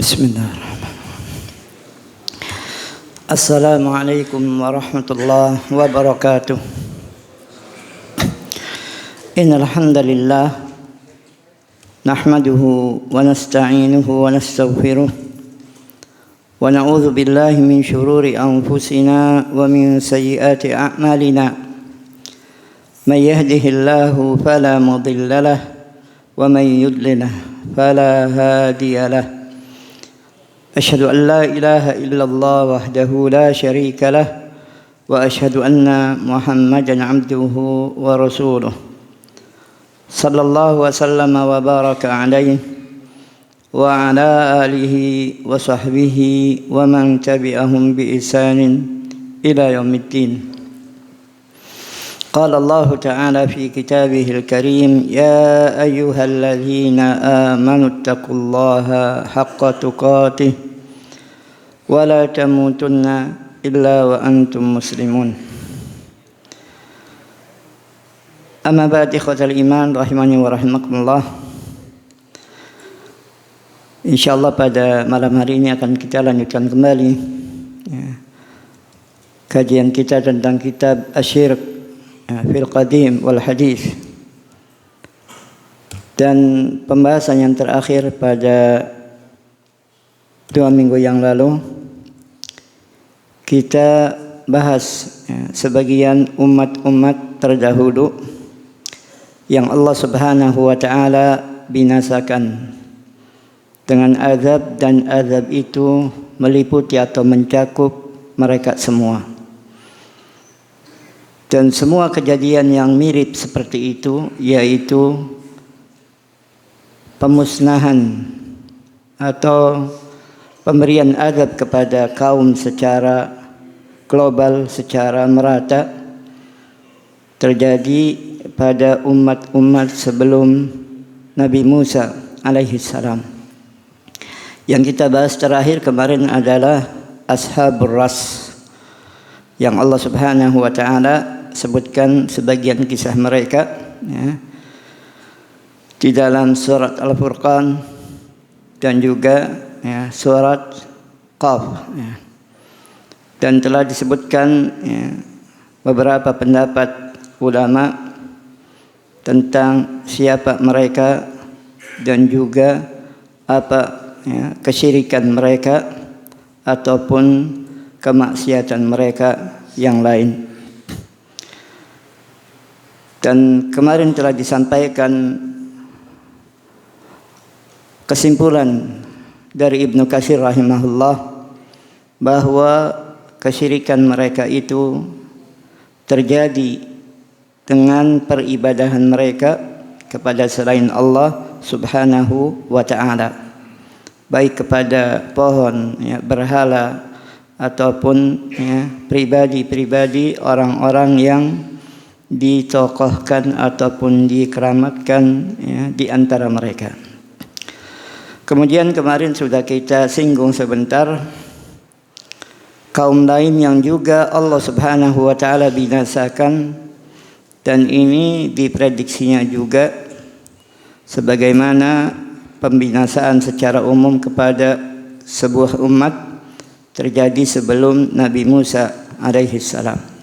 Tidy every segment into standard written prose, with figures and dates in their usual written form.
Bismillahirrahmanirrahim. Assalamualaikum warahmatullahi wabarakatuh. Innal hamdalillah nahmaduhu wa nasta'inuhu wa nastaghfiruh wa na'udzu billahi min shururi anfusina wa min sayyiati a'malina. May yahdihillahu fala mudilla lahu wa may yudlil fala hadiya lahu. أشهد أن لا إله إلا الله وحده لا شريك له وأشهد أن محمدا عبده ورسوله صلى الله وسلم وبارك عليه وعلى آله وصحبه ومن تبعهم بإحسان إلى يوم الدين. قال الله تعالى في كتابه الكريم يا أيها الذين آمنوا اتقوا الله حق تقاته ولا تموتن إلا وأنتم مسلمون. أما بعد إخوة الإيمان rahimani wa rahimakumullah. Insyaallah pada malam hari ini akan kita lanjutkan kembali kajian kita tentang kitab Asyirk fil Qadim wal Hadis, dan pembahasan yang terakhir pada 2 minggu yang lalu kita bahas sebagian umat-umat terdahulu yang Allah Subhanahu wa taala binasakan dengan azab, dan azab itu meliputi atau mencakup mereka semua. Dan semua kejadian yang mirip seperti itu, yaitu pemusnahan atau pemberian azab kepada kaum secara global, secara merata, terjadi pada umat-umat sebelum Nabi Musa alaihissalam. Yang kita bahas terakhir kemarin adalah Ashabur Ras, yang Allah Subhanahu wa taala sebutkan sebagian kisah mereka di dalam surat Al-Furqan dan juga surat Qaf, dan telah disebutkan beberapa pendapat ulama tentang siapa mereka dan juga apa kesyirikan mereka ataupun kemaksiatan mereka yang lain. Dan kemarin telah disampaikan kesimpulan dari Ibnu Katsir rahimahullah bahwa kesyirikan mereka itu terjadi dengan peribadahan mereka kepada selain Allah Subhanahu wa taala, baik kepada pohon, berhala, ataupun pribadi-pribadi orang-orang yang ditokohkan ataupun dikeramatkan di antara mereka. Kemudian kemarin sudah kita singgung sebentar kaum lain yang juga Allah Subhanahu wa taala binasakan, dan ini diprediksinya juga sebagaimana pembinasaan secara umum kepada sebuah umat terjadi sebelum Nabi Musa alaihissalam.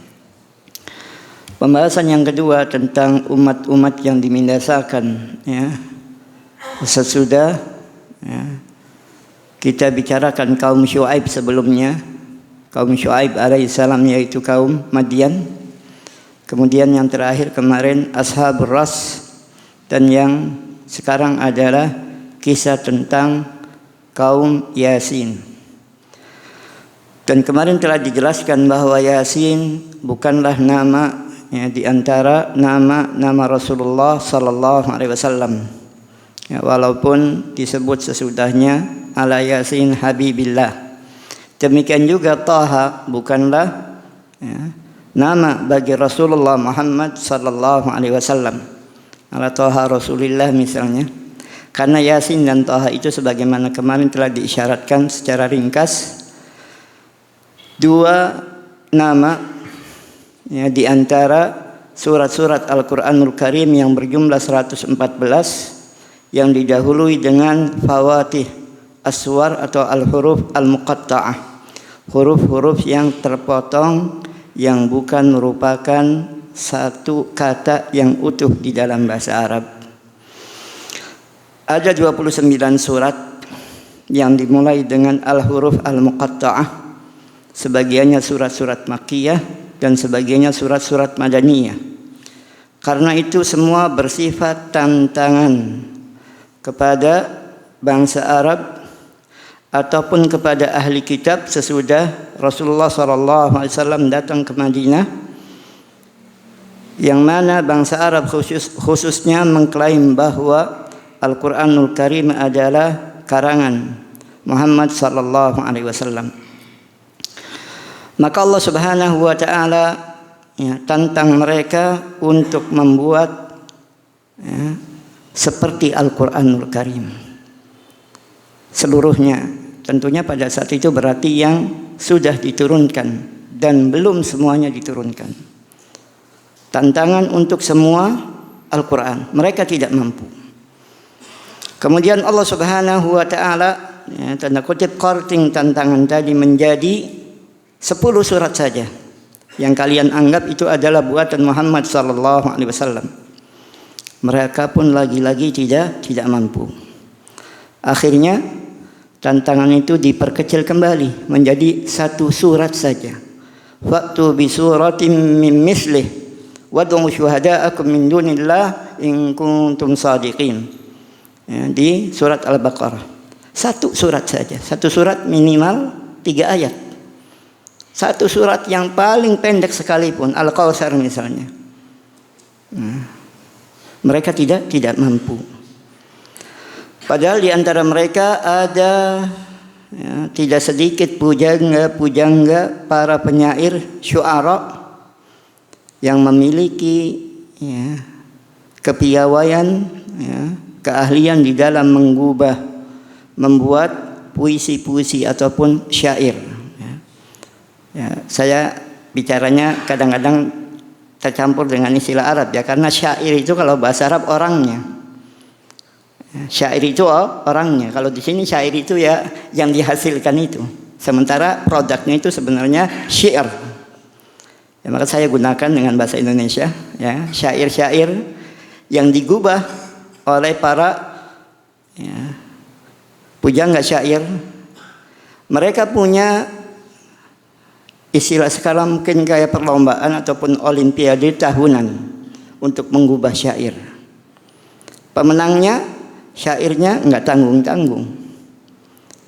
Pembahasan yang kedua tentang umat-umat yang dibinasakan sesudah kita bicarakan kaum Syuaib sebelumnya, kaum Syuaib alaihissalam, yaitu kaum Madian. Kemudian yang terakhir kemarin Ashabur Ras, dan yang sekarang adalah kisah tentang kaum Yasin. Dan kemarin telah dijelaskan bahwa Yasin bukanlah nama di antara nama-nama Rasulullah sallallahu alaihi wasallam. Walaupun disebut sesudahnya ala Yasin Habibillah. Demikian juga Taha bukanlah nama bagi Rasulullah Muhammad sallallahu alaihi wasallam. Ala Taha Rasulillah misalnya. Karena Yasin dan Taha itu sebagaimana kemarin telah diisyaratkan secara ringkas, dua nama di antara surat-surat Al-Quranul Karim yang berjumlah 114 yang didahului dengan fawatih as-suwar atau al-huruf al-muqatta'ah, huruf-huruf yang terpotong yang bukan merupakan satu kata yang utuh di dalam bahasa Arab. Ada 29 surat yang dimulai dengan al-huruf al-muqatta'ah, sebagiannya surat-surat Makkiyah dan sebagiannya surat-surat Madaniyah. Karena itu semua bersifat tantangan kepada bangsa Arab ataupun kepada ahli kitab sesudah Rasulullah SAW datang ke Madinah, yang mana bangsa Arab khususnya mengklaim bahwa Al-Quranul Karim adalah karangan Muhammad SAW. Maka Allah Subhanahu wa Ta'ala tantang mereka untuk membuat seperti Al-Quranul Karim seluruhnya. Tentunya pada saat itu berarti yang sudah diturunkan dan belum semuanya diturunkan. Tantangan untuk semua Al-Quran, mereka tidak mampu. Kemudian Allah Subhanahu wa Ta'ala tanda kutip korting tantangan tadi menjadi 10 surat saja yang kalian anggap itu adalah buatan Muhammad SAW. Mereka pun lagi-lagi tidak mampu. Akhirnya tantangan itu diperkecil kembali menjadi 1 surat saja. Fa'tu bi suratin min mislih wad'u syuhada'akum min dunillah in kuntum shadiqin. Di surat Al-Baqarah. 1 surat saja. 1 surat minimal 3 ayat. 1 surat yang paling pendek sekalipun, Al-Kautsar misalnya. Mereka tidak mampu. Padahal di antara mereka ada tidak sedikit pujangga para penyair syu'ara yang memiliki kepiawaian, keahlian di dalam membuat puisi-puisi ataupun syair. Saya bicaranya kadang-kadang tercampur dengan istilah Arab karena syair itu kalau bahasa Arab orangnya. Syair itu orangnya. Kalau di sini syair itu yang dihasilkan itu. Sementara produknya itu sebenarnya syair. Maka saya gunakan dengan bahasa Indonesia syair-syair yang digubah oleh para pujangga syair. Mereka punya istilah sekarang mungkin kayak perlombaan ataupun olimpiade tahunan untuk mengubah syair. Pemenangnya syairnya enggak tanggung-tanggung,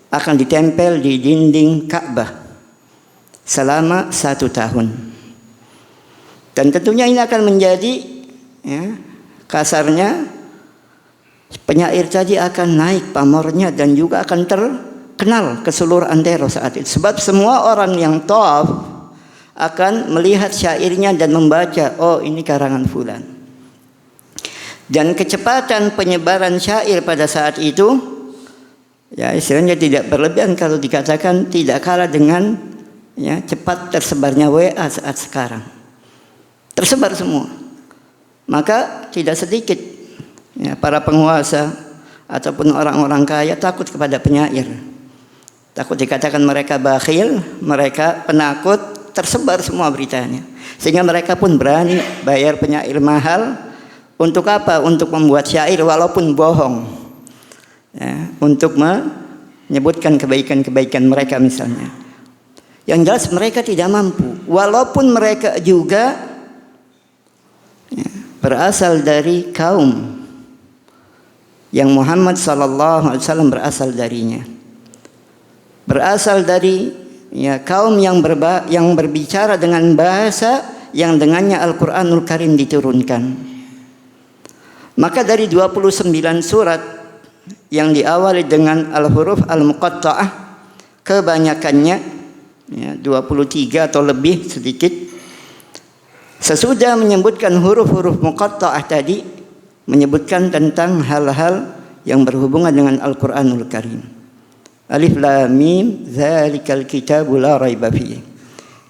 akan ditempel di dinding Ka'bah selama 1 tahun. Dan tentunya ini akan menjadi kasarnya penyair tadi akan naik pamornya dan juga akan terkenal ke seluruh antero saat itu. Sebab semua orang yang tawaf akan melihat syairnya dan membaca, oh ini karangan fulan. Dan kecepatan penyebaran syair pada saat itu istilahnya tidak berlebihan kalau dikatakan tidak kalah dengan cepat tersebarnya WA saat sekarang. Tersebar semua. Maka tidak sedikit para penguasa ataupun orang-orang kaya takut kepada penyair. Takut dikatakan mereka bakhil, mereka penakut, tersebar semua beritanya. Sehingga mereka pun berani bayar penyair mahal. Untuk apa? Untuk membuat syair walaupun bohong. Untuk menyebutkan kebaikan-kebaikan mereka misalnya. Yang jelas mereka tidak mampu. Walaupun mereka juga berasal dari kaum yang Muhammad SAW berasal darinya. Berasal dari kaum yang berbicara dengan bahasa yang dengannya Al-Quranul Karim diturunkan. Maka dari 29 surat yang diawali dengan al-huruf al-muqatta'ah, kebanyakannya 23 atau lebih sedikit, sesudah menyebutkan huruf-huruf muqatta'ah tadi, menyebutkan tentang hal-hal yang berhubungan dengan Al-Quranul Karim. Alif Lam Mim, dzalikal kitabu la raiba fihi.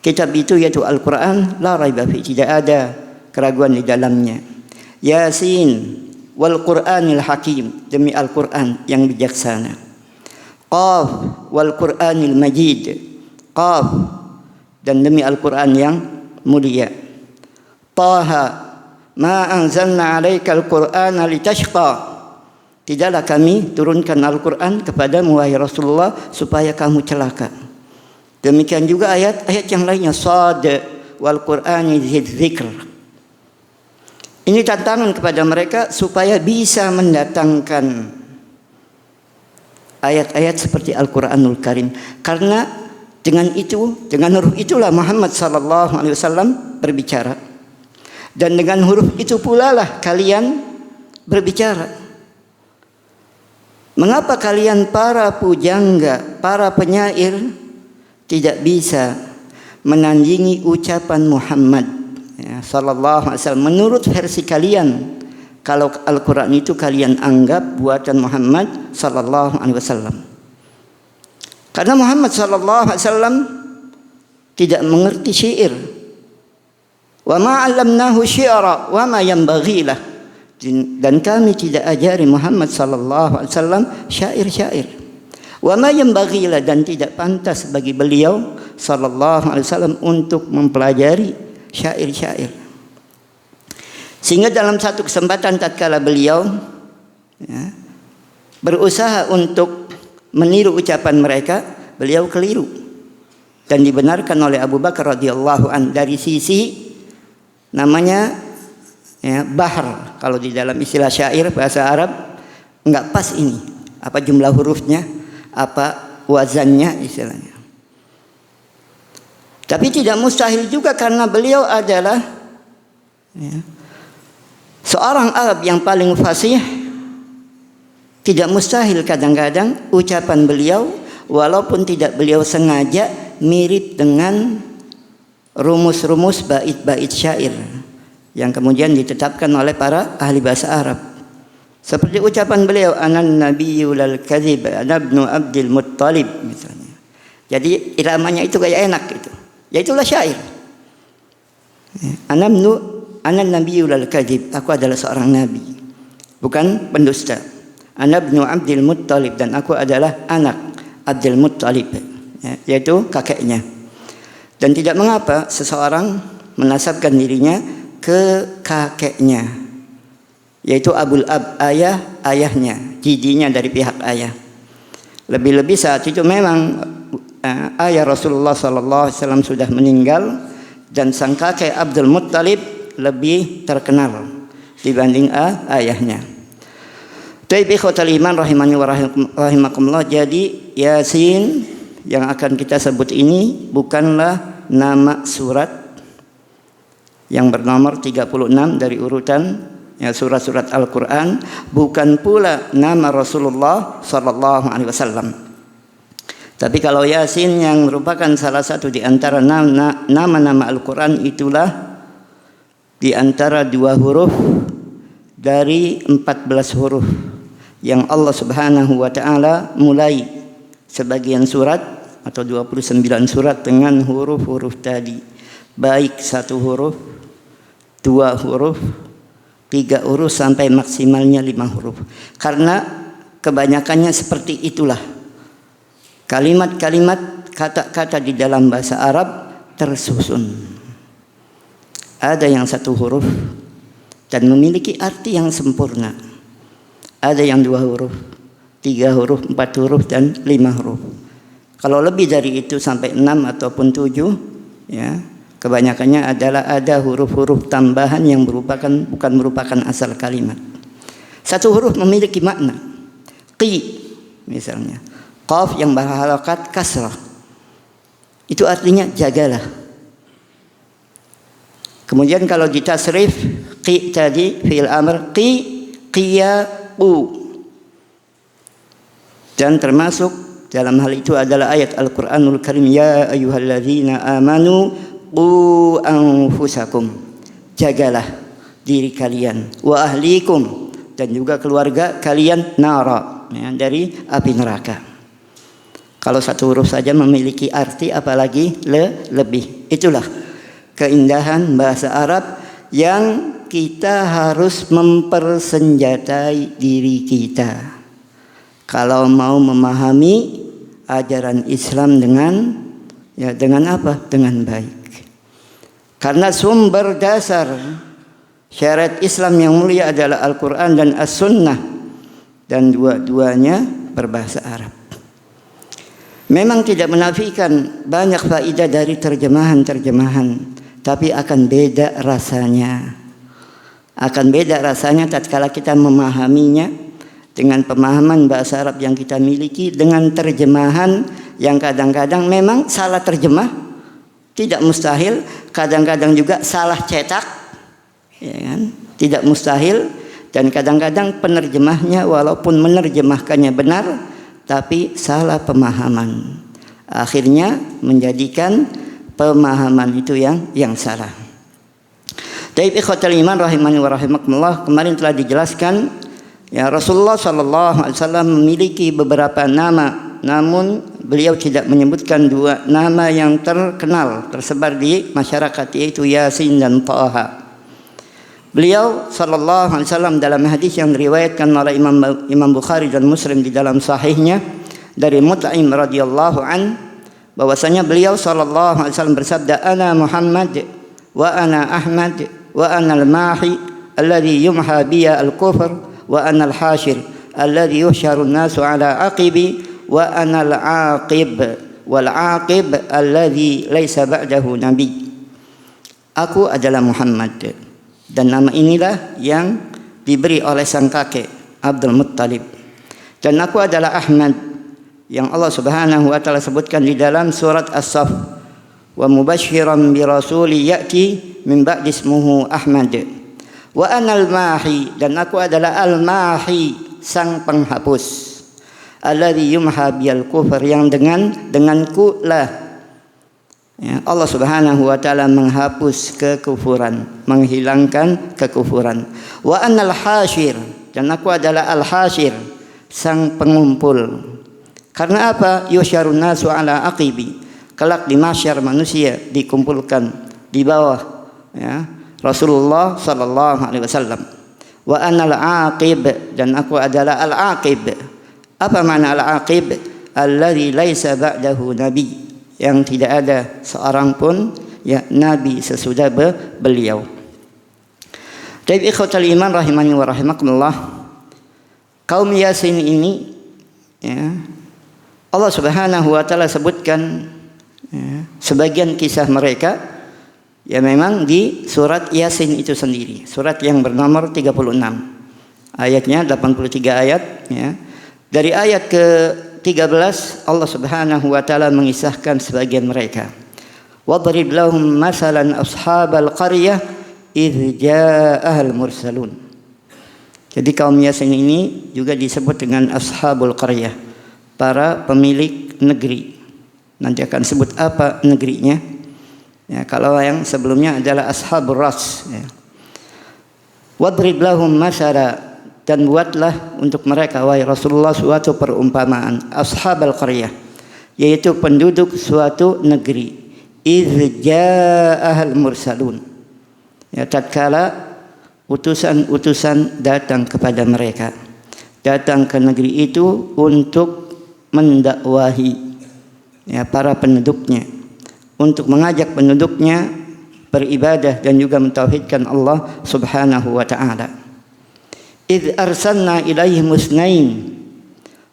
Kitab itu yaitu Al-Quran, la raiba fihi, tidak ada keraguan di dalamnya. Yasin wal Qur'anil Hakim, demi Al-Quran yang bijaksana. Qaf wal Qur'anil Majid. Qaf, dan demi Al-Quran yang mulia. Taha, ma anzalna 'alaikal Qur'ana litashqa. Tidaklah kami turunkan Al-Quran kepadamu wahai Rasulullah supaya kamu celaka. Demikian juga ayat-ayat yang lainnya. Sad wal Qur'ani dzikr. Ini tantangan kepada mereka supaya bisa mendatangkan ayat-ayat seperti Al-Quranul Karim. Karena dengan itu, dengan huruf itulah Muhammad sallallahu alaihi wasallam berbicara. Dan dengan huruf itu pula lah kalian berbicara. Mengapa kalian para pujangga, para penyair tidak bisa menandingi ucapan Muhammad sallallahu alaihi wasallam menurut versi kalian? Kalau Al-Quran itu kalian anggap buatan Muhammad sallallahu alaihi wasallam. Karena Muhammad sallallahu alaihi wasallam tidak mengerti syair. Wa ma 'allamnahu syi'ra wa ma yanbaghi lah. Dan kami tidak ajari Muhammad sallallahu alaihi wasallam syair-syair. Wa ma yanbaghi lah, dan tidak pantas bagi beliau sallallahu alaihi wasallam untuk mempelajari syair-syair. Sehingga dalam satu kesempatan tatkala beliau berusaha untuk meniru ucapan mereka, beliau keliru dan dibenarkan oleh Abu Bakar radhiyallahu an dari sisi namanya bahr. Kalau di dalam istilah syair bahasa Arab, enggak pas ini, apa jumlah hurufnya, apa wazannya istilahnya. Tapi tidak mustahil juga karena beliau adalah seorang Arab yang paling fasih. Tidak mustahil kadang-kadang ucapan beliau walaupun tidak beliau sengaja mirip dengan rumus-rumus bait-bait syair yang kemudian ditetapkan oleh para ahli bahasa Arab. Seperti ucapan beliau, anan nabiyyu lal kadzib ana ibnu Abdul Muttalib misalnya. Jadi iramanya itu kayak enak gitu. Ya itulah syair. Anan nabiyyu lal kadzib, aku adalah seorang nabi, bukan pendusta. Ana ibnu Abdul Muttalib, dan aku adalah anak Abdul Muttalib, yaitu kakeknya. Dan tidak mengapa seseorang menasabkan dirinya ke kakeknya, yaitu Abul Ab, ayahnya, jijinya dari pihak ayah. Lebih-lebih saat itu memang ayah Rasulullah SAW sudah meninggal, dan sang kakek Abdul Muttalib lebih terkenal dibanding ayahnya. Taib ikhwatal iman rahimani wa rahimakumullah. Jadi Yasin yang akan kita sebut ini bukanlah nama surat yang bernomor 36 dari urutan surat-surat Al-Quran, bukan pula nama Rasulullah sallallahu alaihi wasallam. Tapi kalau Yasin yang merupakan salah satu di antara nama-nama Al-Quran, itulah di antara 2 huruf dari 14 huruf yang Allah Subhanahu wa taala mulai sebagian surat atau 29 surat dengan huruf-huruf tadi, baik 1 huruf, 2 huruf, 3 huruf sampai maksimalnya 5 huruf. Karena kebanyakannya seperti itulah. Kalimat-kalimat, kata-kata di dalam bahasa Arab tersusun. Ada yang 1 huruf dan memiliki arti yang sempurna. Ada yang 2 huruf, 3 huruf, 4 huruf, dan 5 huruf. Kalau lebih dari itu sampai 6 ataupun 7, kebanyakannya adalah ada huruf-huruf tambahan yang bukan merupakan asal kalimat. 1 huruf memiliki makna. Qi misalnya, qaf yang berharakat kasrah, itu artinya jagalah. Kemudian kalau ditasrif, qi tadi fi'il amr, qiya. Dan termasuk dalam hal itu adalah ayat Al-Quranul Karim, ya ayyuhalladzina amanu qu anfusakum, jagalah diri kalian, wa ahlikum, dan juga keluarga kalian, nara, dari api neraka. Kalau 1 huruf saja memiliki arti, apalagi lebih. Itulah keindahan bahasa Arab yang kita harus mempersenjatai diri kita. kalau mau memahami ajaran Islam dengan apa? Dengan baik. Karena sumber dasar syariat Islam yang mulia adalah Al-Quran dan As-Sunnah, dan dua-duanya berbahasa Arab. Memang tidak menafikan banyak faedah dari terjemahan-terjemahan, tapi akan beda rasanya. Akan beda rasanya tatkala kita memahaminya dengan pemahaman bahasa Arab yang kita miliki, dengan terjemahan yang kadang-kadang memang salah terjemah, tidak mustahil, kadang-kadang juga salah cetak, ya kan? Tidak mustahil, dan kadang-kadang penerjemahnya walaupun menerjemahkannya benar, tapi salah pemahaman. Akhirnya menjadikan pemahaman itu yang salah. Taib ikhwatal iman rahimani wa rahimakumullah, kemarin telah dijelaskan ya, Rasulullah sallallahu alaihi wasallam memiliki beberapa nama, namun beliau tidak menyebutkan dua nama yang terkenal tersebar di masyarakat, yaitu Yasin dan Taha. Beliau sallallahu alaihi wasallam dalam hadis yang diriwayatkan oleh Imam Bukhari dan Muslim di dalam sahihnya dari Mut'im radhiyallahu an, bahwasanya beliau sallallahu alaihi wasallam bersabda, "Ana Muhammad wa ana Ahmad wa ana al-mahi alladhi yumha biya al-kufr wa ana al-hashir alladhi yuhsharu an-nasu ala aqibi wa ana al-aqib wal aqib alladhi laysa ba'dahu nabi." Aku adalah Muhammad, dan nama inilah yang diberi oleh sang kakek Abdul Muttalib. Dan aku adalah Ahmad, yang Allah Subhanahu wa taala sebutkan di dalam surat As-Saff, wa mubasysyiran bi rasuli ya'ti min ba'di ismuhu Ahmad. Wa anal mahi, dan aku adalah al-mahi, sang penghapus. Alladzi yumha bil kufur, yang denganku lah ya, Allah Subhanahu wa taala menghapus kekufuran, menghilangkan kekufuran. Wa anal hasyir, dan aku adalah al-hasyir, sang pengumpul. Karena apa? Yusyarun nasu ala aqibi, kelak di mahsyar manusia dikumpulkan di bawah ya, Rasulullah sallallahu alaihi wasallam. Wa anal aqib, dan aku adalah al-aqib. Apa makna al-aqib? Alladzi laisa ba'dahu nabi, yang tidak ada seorang pun ya nabi sesudah beliau. Taib ikhwatal iman rahimani wa rahimakumullah, kaum Yasin ini ya, Allah Subhanahu wa taala sebutkan ya, sebagian kisah mereka ya memang di surat Yasin itu sendiri, surat yang bernomor 36. Ayatnya 83 ayat ya. Dari ayat ke-13 Allah Subhanahu wa taala mengisahkan sebagian mereka. Wadrib lahum masalan ashabal qaryah idz ja'ahal mursalun. Jadi kaum Yasin ini juga disebut dengan ashabul qaryah, para pemilik negeri. Nanti akan sebut apa negerinya. Ya, kalau yang sebelumnya adalah ashabur ras ya. Wadrib lahum masala, dan buatlah untuk mereka wahai Rasulullah suatu perumpamaan, ashabal qaryah, yaitu penduduk suatu negeri. Idz ja'ahal mursalun, ya, tatkala utusan-utusan datang kepada mereka, datang ke negeri itu untuk mendakwahi ya para penduduknya, untuk mengajak penduduknya beribadah dan juga mentauhidkan Allah Subhanahu wa taala. إذ أرسلنا إليهم اثنين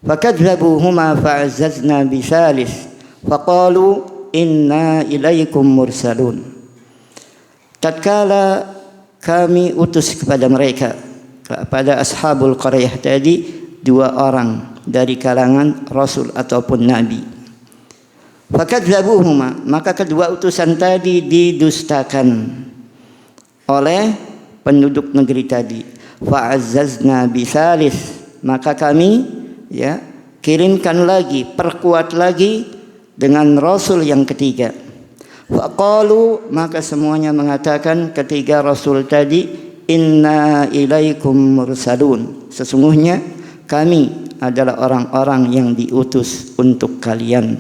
فكذبوهما فعززنا بثالث فقالوا إنا إليكم مرسلون. Tatkala kami utus kepada mereka, kepada ashabul qaryah tadi, dua orang dari kalangan rasul ataupun nabi. Fakadzabuhuma, maka kedua utusan tadi didustakan oleh penduduk negeri tadi. Fa'azzazna bisalis, maka kami ya kirimkan lagi, perkuat lagi dengan rasul yang ketiga. Faqalu, maka semuanya mengatakan ketiga rasul tadi, inna ilaikum mursalun, sesungguhnya kami adalah orang-orang yang diutus untuk kalian,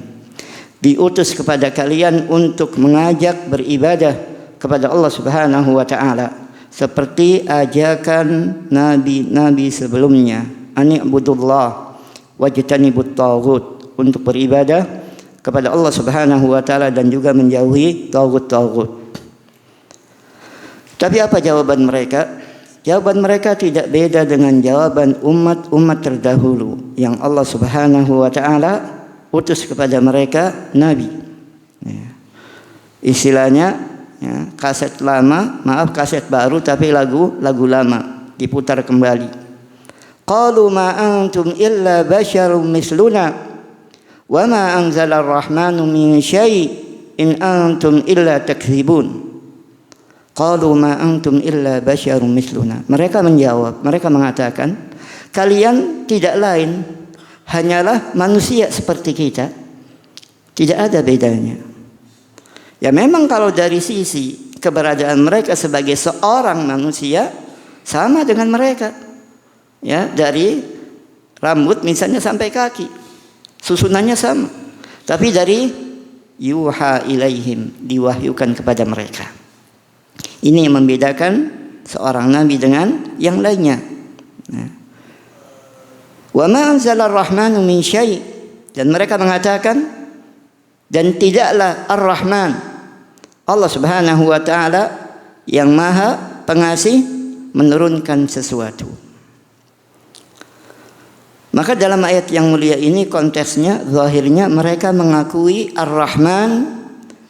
diutus kepada kalian untuk mengajak beribadah kepada Allah Subhanahu wa taala, seperti ajakan nabi-nabi sebelumnya, ani'budullah, wajtanibut taghut, untuk beribadah kepada Allah Subhanahu wa taala dan juga menjauhi taghut-taghut. Tapi apa jawaban mereka? Jawaban mereka tidak beda dengan jawaban umat-umat terdahulu yang Allah Subhanahu wa taala utus kepada mereka nabi. Ya. Istilahnya ya, kaset lama, kaset baru tapi lagu lama diputar kembali. Qalu ma antum illa basyarum misluna wa ma anzala ar-rahmanu min syai' in antum illa takdzibun. Qalu ma antum illa basyarum misluna. Mereka menjawab, mereka mengatakan, kalian tidak lain hanyalah manusia seperti kita. Tidak ada bedanya. Ya memang kalau dari sisi keberadaan mereka sebagai seorang manusia sama dengan mereka. Ya, dari rambut misalnya sampai kaki, susunannya sama. Tapi dari yuha ilaihim, diwahyukan kepada mereka. Ini yang membedakan seorang nabi dengan yang lainnya. Wa ma anzala ar-rahmanu min syai', dan mereka mengatakan, dan tidaklah ar-Rahman, Allah Subhanahu wa taala yang Maha Pengasih, menurunkan sesuatu. Maka dalam ayat yang mulia ini konteksnya, zahirnya mereka mengakui ar-Rahman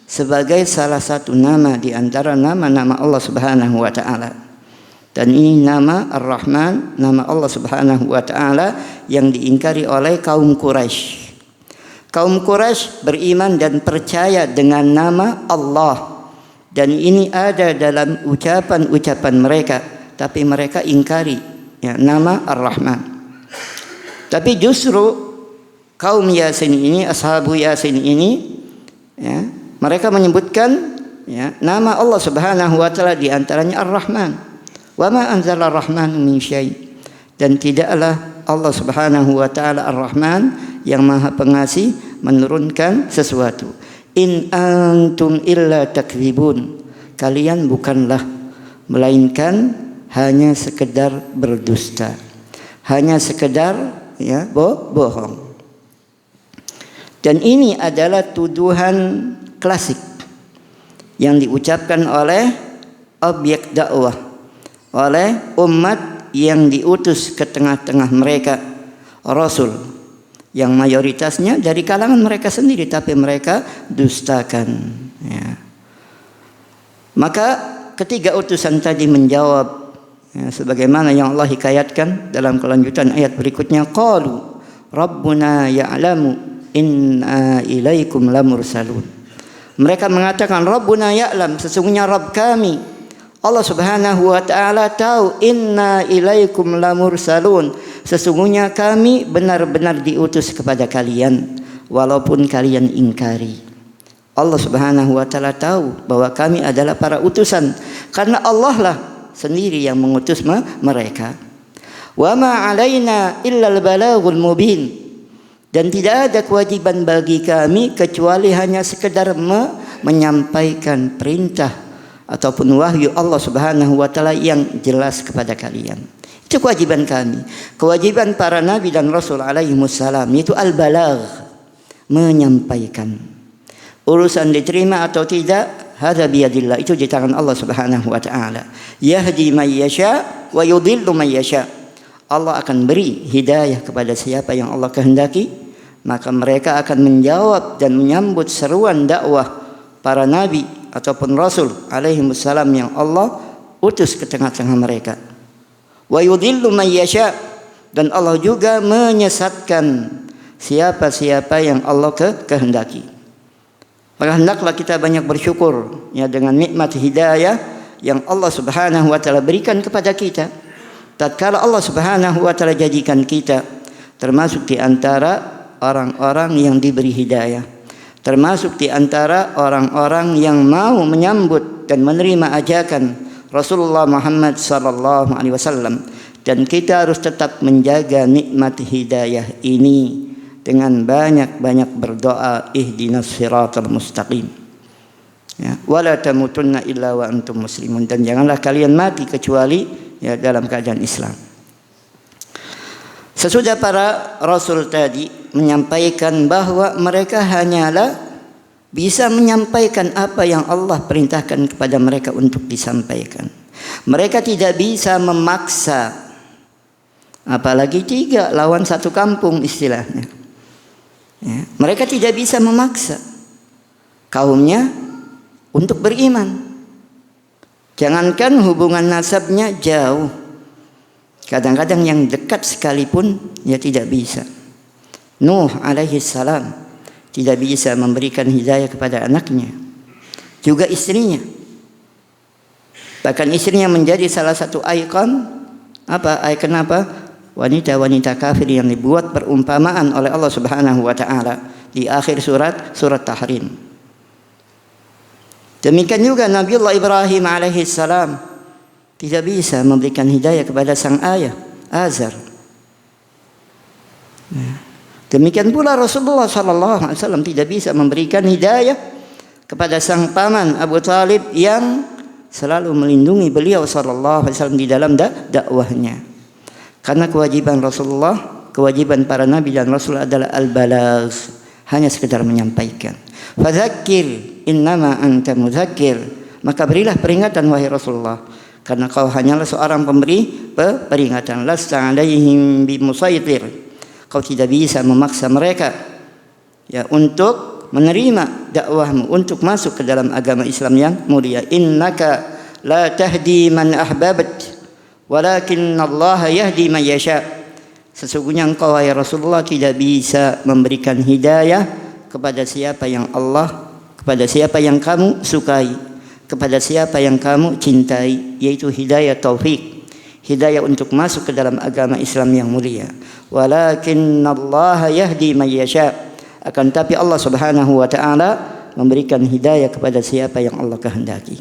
sebagai salah satu nama di antara nama-nama Allah Subhanahu wa taala. Dan ini nama Ar-Rahman, nama Allah Subhanahu wa taala yang diingkari oleh kaum Quraisy. Kaum Quraisy beriman dan percaya dengan nama Allah, dan ini ada dalam ucapan-ucapan mereka, tapi mereka ingkari ya, nama Ar-Rahman. Tapi justru kaum Yasin ini, ashabu Yasin ini ya, mereka menyebutkan ya, nama Allah Subhanahu wa taala di antaranya Ar-Rahman. Wa ma anzala ar-Rahmanu min syai', dan tidaklah Allah Subhanahu wa taala Ar-Rahman yang Maha Pengasih menurunkan sesuatu. In antum illa takdzibun, kalian bukanlah melainkan hanya sekedar berdusta, hanya sekedar ya bohong. Dan ini adalah tuduhan klasik yang diucapkan oleh objek dakwah, oleh umat yang diutus ke tengah-tengah mereka, Rasul yang mayoritasnya dari kalangan mereka sendiri, tapi mereka dustakan ya. Maka ketiga utusan tadi menjawab ya, sebagaimana yang Allah hikayatkan dalam kelanjutan ayat berikutnya, qalu rabbuna ya'lamu inna ilaikum lamursalun. Mereka mengatakan Rabbuna ya'lam, sesungguhnya Rabb kami Allah Subhanahu wa taala tahu, inna ilaikum lamursalun, sesungguhnya kami benar-benar diutus kepada kalian walaupun kalian ingkari. Allah Subhanahu wa taala tahu bahwa kami adalah para utusan karena Allah lah sendiri yang mengutus mereka. Wa ma 'alaina illa al-balaghul mubin, dan tidak ada kewajiban bagi kami kecuali hanya sekedar menyampaikan perintah ataupun wahyu Allah Subhanahu wa taala yang jelas kepada kalian. Itu kewajiban kami. Kewajiban para nabi dan rasul alaihi wassalam itu al-balagh, menyampaikan. Urusan diterima atau tidak, hadza biyadillah, itu di tangan Allah Subhanahu wa taala. Yahdi may yasha wa yudhillu may yasha. Allah akan beri hidayah kepada siapa yang Allah kehendaki, maka mereka akan menjawab dan menyambut seruan dakwah para nabi ataupun rasul alaihi wassalam yang Allah utus ke tengah-tengah mereka. Wa yudhillu may yasha, dan Allah juga menyesatkan siapa-siapa yang Allah kehendaki. Maka hendaklah kita banyak bersyukur ya dengan nikmat hidayah yang Allah Subhanahu wa taala berikan kepada kita. Tatkala Allah Subhanahu wa taala jadikan kita termasuk di antara orang-orang yang diberi hidayah, termasuk di antara orang-orang yang mau menyambut dan menerima ajakan Rasulullah Muhammad sallallahu alaihi wasallam, dan kita harus tetap menjaga nikmat hidayah ini dengan banyak-banyak berdoa, ihdinas siratal mustaqim ya, wala tamutunna illa wa antum muslimun, dan janganlah kalian mati kecuali ya dalam keadaan Islam. Sesudah para rasul tadi menyampaikan bahwa mereka hanyalah bisa menyampaikan apa yang Allah perintahkan kepada mereka untuk disampaikan. Mereka tidak bisa memaksa, apalagi 3 lawan 1 kampung istilahnya. Ya, mereka tidak bisa memaksa kaumnya untuk beriman. Jangankan hubungan nasabnya jauh, kadang-kadang yang dekat sekalipun ya tidak bisa. Nuh alaihi salam tidak bisa memberikan hidayah kepada anaknya, juga istrinya. Bahkan istrinya menjadi salah satu ikon apa? Ikon apa? Wanita-wanita kafir yang dibuat perumpamaan oleh Allah Subhanahu wa taala di akhir surat Tahrim. Demikian juga Nabiullah Ibrahim alaihi salam tidak bisa memberikan hidayah kepada sang ayah Azar. Demikian pula Rasulullah sallallahu alaihi wasallam tidak bisa memberikan hidayah kepada sang paman Abu Thalib yang selalu melindungi beliau sallallahu alaihi wasallam di dalam dakwahnya. Karena kewajiban Rasulullah, kewajiban para nabi dan rasul adalah al-balagh, hanya sekedar menyampaikan. Fadzakir innama anta mudzakir, maka berilah peringatan wahai Rasulullah, karena kau hanyalah seorang pemberi peringatan. Lasta alaihim bimusaitir, kau tidak bisa memaksa mereka ya untuk menerima dakwahmu, untuk masuk ke dalam agama Islam yang mulia. Innaka la tahdi man ahbabt walakin Allah yahdi man yasha. Sesungguhnya engkau wahai Rasulullah tidak bisa memberikan hidayah kepada siapa yang Allah, kepada siapa yang kamu sukai, kepada siapa yang kamu cintai, yaitu hidayah taufik, hidayah untuk masuk ke dalam agama Islam yang mulia. Walakin Allah yahdi man yasha, akan tapi Allah Subhanahu wa taala memberikan hidayah kepada siapa yang Allah kehendaki.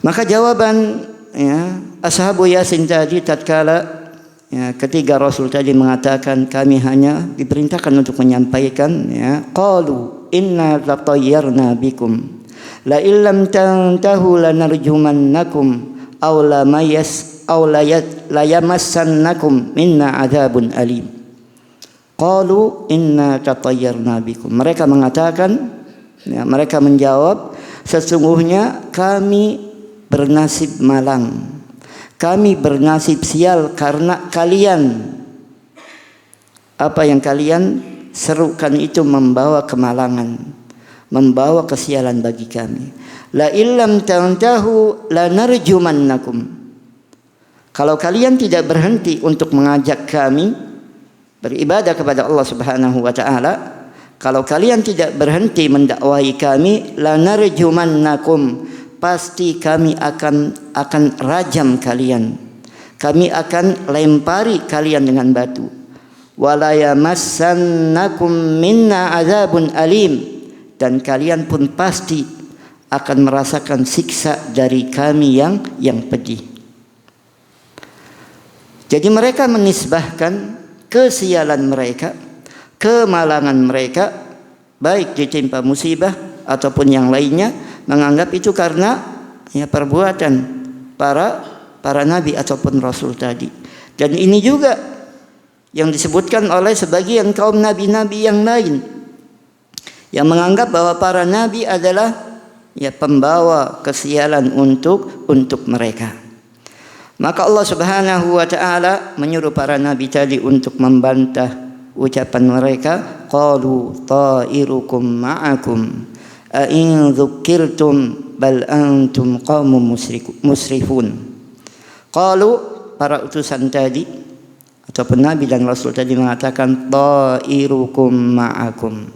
Maka jawaban ya ashabu Yasin tadi tatkala ya, ketiga Rasul tadi mengatakan kami hanya diperintahkan untuk menyampaikan, ya, qalu inna latayyarna bikum la illam tantahu lanarjumannakum aw la yamassannakum minna adzabun alim. Qalu inna tatayyarna bikum. Mereka mengatakan, ya, mereka menjawab, sesungguhnya kami bernasib malang, kami bernasib sial karena kalian, apa yang kalian serukan itu membawa kemalangan, membawa kesialan bagi kami. La illam tantahu lanarjumannakum. Kalau kalian tidak berhenti untuk mengajak kami beribadah kepada Allah Subhanahu wa taala, kalau kalian tidak berhenti mendakwahi kami, lanarjumannakum, pasti kami akan rajam kalian. Kami akan lempari kalian dengan batu. Wala yamassannakum minna adzabun alim, dan kalian pun pasti akan merasakan siksa dari kami yang pedih. Jadi mereka menisbahkan kesialan mereka, kemalangan mereka, baik ditimpa musibah ataupun yang lainnya, menganggap itu karena ya perbuatan para nabi ataupun rasul tadi. Dan ini juga yang disebutkan oleh sebagian kaum nabi-nabi yang lain yang menganggap bahwa para nabi adalah ya pembawa kesialan untuk mereka. Maka Allah Subhanahu wa taala menyuruh para nabi tadi untuk membantah ucapan mereka, qalu ta'irukum ma'akum a in dzukirtum bal antum qaumun musrifun. Qalu, para utusan tadi ataupun nabi dan rasul tadi mengatakan, ta'irukum ma'akum,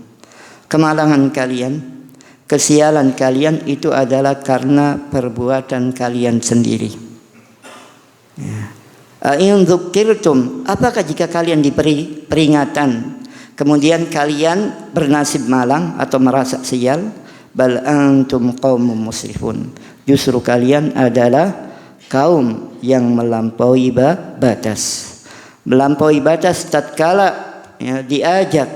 kemalangan kalian, kesialan kalian itu adalah karena perbuatan kalian sendiri. In dzukirtum, apakah jika kalian diberi peringatan kemudian kalian bernasib malang atau merasa sial? Bal antum qaumun musrifun, justru kalian adalah kaum yang melampaui batas. Melampaui batas tatkala ya, diajak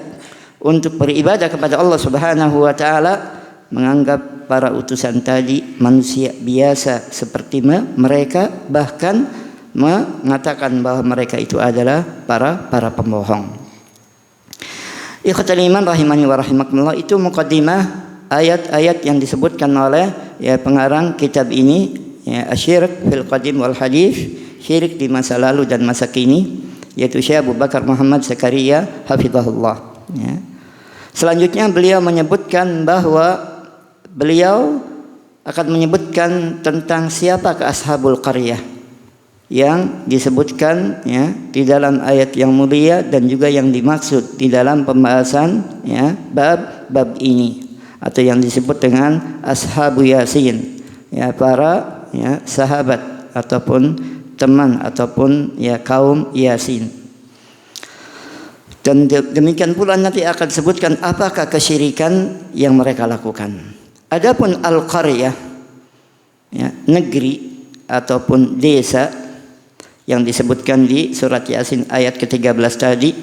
untuk beribadah kepada Allah Subhanahu wa taala, menganggap para utusan tadi manusia biasa seperti mereka, bahkan mengatakan bahwa mereka itu adalah para pembohong. Ikhwatal iman rahimani wa rahimakumullah, itu muqaddimah ayat-ayat yang disebutkan oleh pengarang kitab ini, Asy-Syirk fil Qadim wal Hadits, syirik di masa lalu dan masa kini, yaitu Syekh Abu Bakar Muhammad Zakaria hafizahullah. Selanjutnya beliau menyebutkan bahwa beliau akan menyebutkan tentang siapakah ashabul qaryah yang disebutkan di dalam ayat yang mulia dan juga yang dimaksud di dalam pembahasan bab ini, atau yang disebut dengan ashabu yasin, para sahabat ataupun teman ataupun kaum yasin. Dan demikian pula nanti akan disebutkan apakah kesyirikan yang mereka lakukan. Adapun al-qaryah, negeri ataupun desa, yang disebutkan di surat Yasin ayat ke-13 tadi,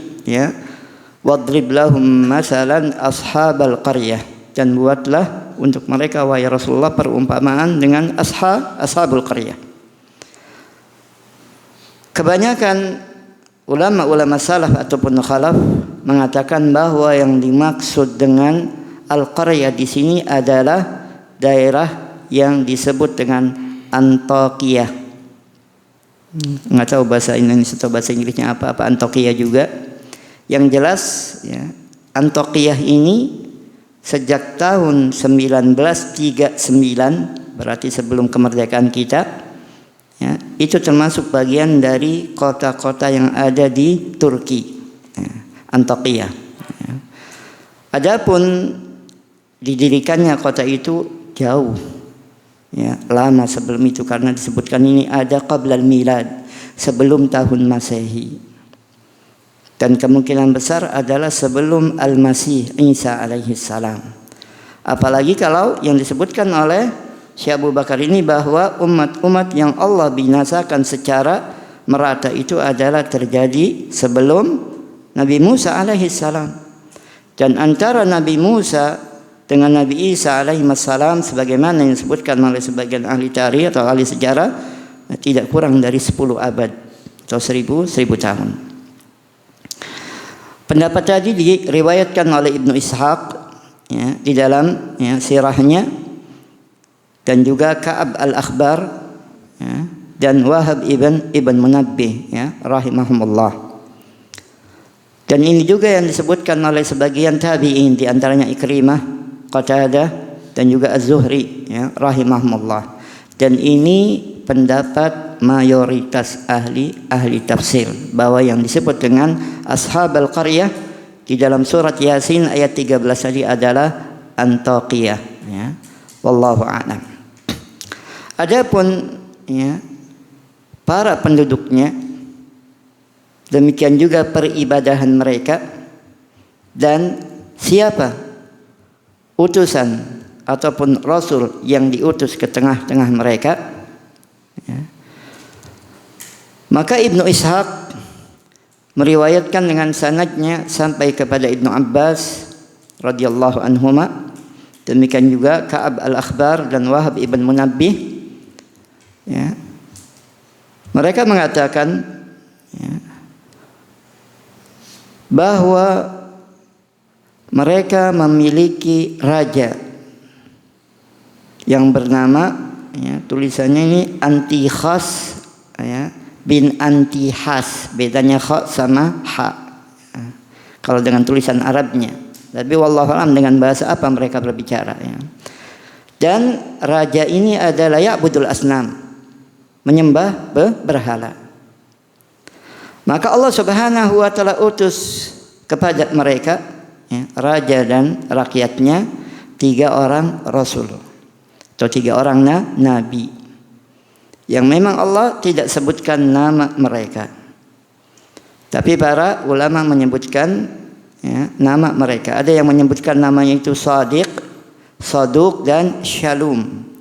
wadrib lahum masalan ashabal qaryah, dan buatlah untuk mereka wahai Rasulullah perumpamaan dengan ashabul qaryah. Kebanyakan ulama-ulama salaf ataupun khalaf mengatakan bahwa yang dimaksud dengan al-qaryah di sini adalah daerah yang disebut dengan Antakya. Nggak tahu bahasa Indonesia atau bahasa Inggrisnya apa Antakya juga. Yang jelas Antakya ini sejak tahun 1939, berarti sebelum kemerdekaan kita, itu termasuk bagian dari kota-kota yang ada di Turki, Antakya. Adapun didirikannya kota itu jauh, lama sebelum itu, karena disebutkan ini ada qablal milad, sebelum tahun Masehi, dan kemungkinan besar adalah sebelum Al-Masih Isa alaihi salam. Apalagi kalau yang disebutkan oleh Syekh Abu Bakar ini bahwa umat-umat yang Allah binasakan secara merata itu adalah terjadi sebelum Nabi Musa alaihi salam. Dan antara Nabi Musa dengan Nabi Isa alaihi salam, sebagaimana yang disebutkan oleh sebagian ahli tarikh atau ahli sejarah, tidak kurang dari 10 abad atau 1000 tahun. Pendapat tadi diriwayatkan oleh Ibnu Ishaq di dalam sirahnya, dan juga Ka'ab al-Akhbar dan Wahab ibn Munabbih rahimahumullah. Dan ini juga yang disebutkan oleh sebagian tabi'in, di antaranya Ikrimah, Qatadah, dan juga Az-Zuhri rahimahumullah. Dan ini pendapat mayoritas ahli tafsir, bahwa yang disebut dengan ashabul qaryah di dalam surat Yasin ayat 13 tadi adalah Antakya. Wallahu a'lam. Adapun para penduduknya, demikian juga peribadahan mereka, dan siapa utusan ataupun rasul yang diutus ke tengah-tengah mereka, maka Ibnu Ishaq meriwayatkan dengan sanadnya sampai kepada Ibnu Abbas radhiyallahu anhuma, demikian juga Ka'ab al-Akhbar dan Wahab ibn Munabbih, mereka mengatakan bahwa mereka memiliki raja yang bernama, tulisannya ini Antikhas bin Antihas, bedanya kha sama ha kalau dengan tulisan Arabnya, tapi wallahu alam dengan bahasa apa mereka berbicara. Dan raja ini adalah ya'budul asnam, menyembah berhala. Maka Allah Subhanahu wa taala utus kepada mereka, raja dan rakyatnya, 3 orang rasul atau 3 orang nabi, yang memang Allah tidak sebutkan nama mereka, tapi para ulama menyebutkan nama mereka. Ada yang menyebutkan namanya itu Shadiq, Saduq, dan Shalum.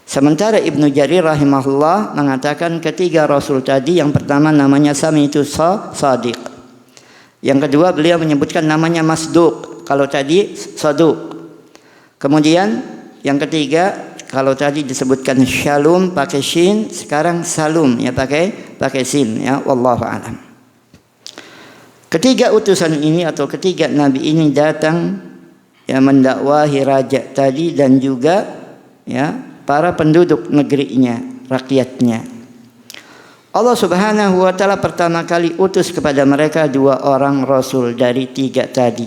Sementara Ibnu Jarir rahimahullah mengatakan ketiga rasul tadi, yang pertama namanya Sami itu Shadiq, yang kedua beliau menyebutkan namanya Masduq, kalau tadi Saduq, kemudian yang ketiga Kalau tadi disebutkan Shalom pakai shin, sekarang Salum ya pakai sin ya, wallahu a'lam. Ketiga utusan ini atau ketiga nabi ini datang ya mendakwahi raja tadi dan juga ya para penduduk negerinya, rakyatnya. Allah Subhanahu wa taala pertama kali utus kepada mereka 2 orang rasul dari 3 tadi.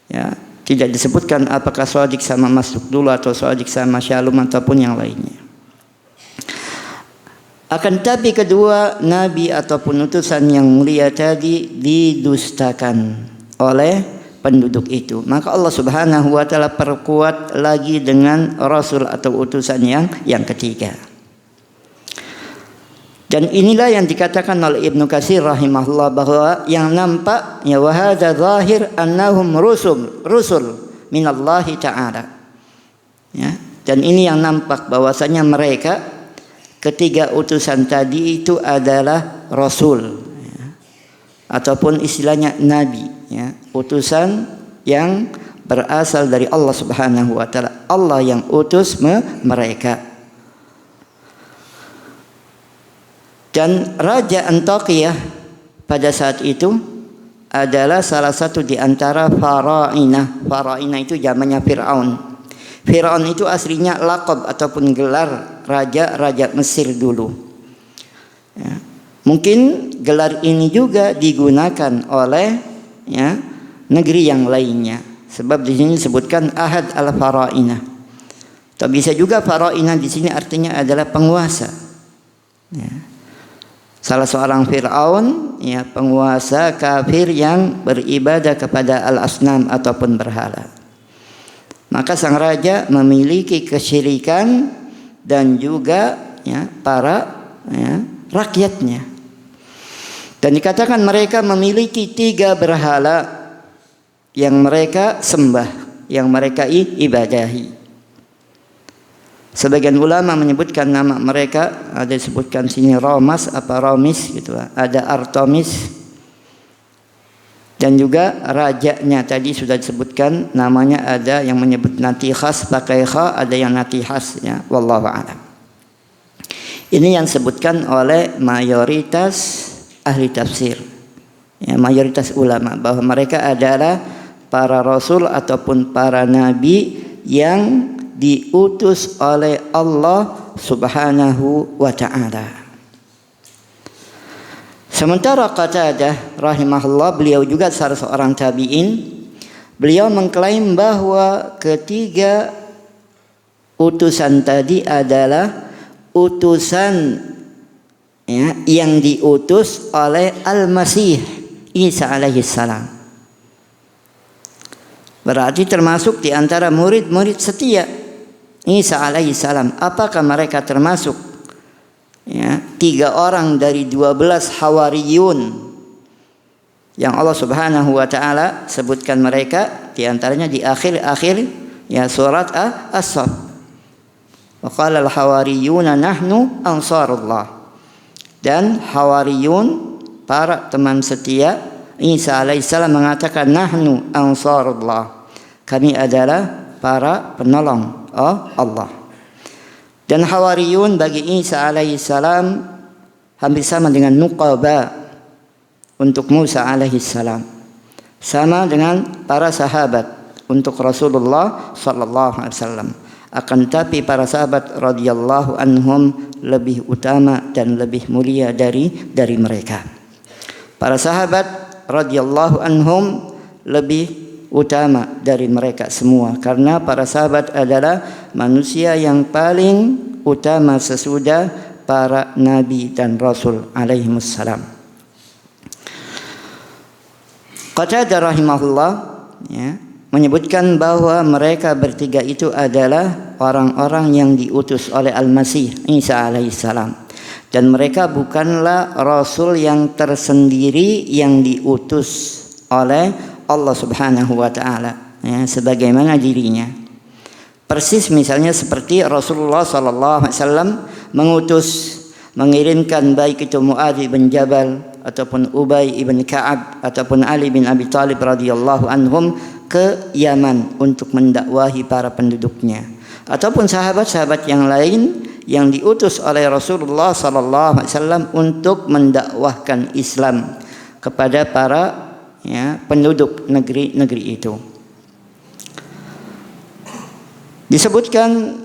Ya, tidak disebutkan apakah Shadiq sama Masduq dulu atau Shadiq sama Shalum ataupun yang lainnya. Akan tapi kedua nabi ataupun utusan yang mulia tadi didustakan oleh penduduk itu. Maka Allah Subhanahu wa taala perkuat lagi dengan rasul atau utusan yang ketiga. Dan inilah yang dikatakan oleh Ibnu Katsir rahimahullah bahwa yang nampak ya wa hadza zahir annahum rusul minallahi ta'ala. Ya, dan ini yang nampak bahwasanya mereka ketiga utusan tadi itu adalah rasul ya, ataupun istilahnya nabi ya, utusan yang berasal dari Allah Subhanahu wa taala. Allah yang utus mereka. Dan Raja Antakya pada saat itu adalah salah satu di antara Farainah. Farainah itu zamannya Fir'aun. Fir'aun itu aslinya laqab ataupun gelar raja Mesir dulu. Ya. Mungkin gelar ini juga digunakan oleh ya, negeri yang lainnya. Sebab di sini disebutkan Ahad al-Farainah. Atau bisa juga Farainah di sini artinya adalah penguasa. Ya. Salah seorang Fir'aun ya, penguasa kafir yang beribadah kepada al-asnam ataupun berhala. Maka sang raja memiliki kesyirikan dan juga ya, para ya, rakyatnya. Dan dikatakan mereka memiliki 3 berhala yang mereka sembah, yang mereka ibadahi. Sebagian ulama menyebutkan nama mereka, ada disebutkan sini Romas apa Romis gitu, ada Artemis, dan juga rajanya tadi sudah disebutkan namanya, ada yang menyebut Natihas pakai kha, ada yang Natihas ya, wallahu a'lam. Ini yang disebutkan oleh mayoritas ahli tafsir ya, mayoritas ulama bahwa mereka adalah para rasul ataupun para nabi yang diutus oleh Allah Subhanahu wa ta'ala. Sementara Qatadah rahimahullah, beliau juga salah seorang tabi'in, beliau mengklaim bahwa ketiga utusan tadi adalah utusan ya, yang diutus oleh Al-Masih Isa alaihi salam. Berarti termasuk di antara murid-murid setia Isa alaihi salam. Apakah mereka termasuk ya, 3 orang dari 12 hawariyun yang Allah Subhanahu wa taala sebutkan mereka di antaranya di akhir-akhir ya surat As-Saff. Wa qala al-hawariyuna nahnu ansarullah. Dan hawariyun para teman setia Isa alaihi salam mengatakan nahnu ansarullah. Kami adalah para penolong Allah. Dan hawariyun bagi Isa alaihi salam hampir sama dengan nuqaba untuk Musa alaihi salam. Sama dengan para sahabat untuk Rasulullah sallallahu alaihi wasallam. Akan tapi para sahabat radhiyallahu anhum lebih utama dan lebih mulia dari mereka. Para sahabat radhiyallahu anhum lebih utama dari mereka semua, karena para sahabat adalah manusia yang paling utama sesudah para nabi dan rasul alaihi wassalam. Qatadah rahimahullah ya, menyebutkan bahwa mereka bertiga itu adalah orang-orang yang diutus oleh Al-Masih Isa alaihi salam, dan mereka bukanlah rasul yang tersendiri yang diutus oleh Allah Subhanahu wa taala ya, sebagaimana dirinya. Persis misalnya seperti Rasulullah sallallahu alaihi wasallam mengirimkan baik itu Muadz bin Jabal ataupun Ubay ibn Ka'ab ataupun Ali bin Abi Thalib radhiyallahu anhum ke Yaman untuk mendakwahi para penduduknya, ataupun sahabat-sahabat yang lain yang diutus oleh Rasulullah sallallahu alaihi wasallam untuk mendakwahkan Islam kepada para penduduk negeri-negeri itu. Disebutkan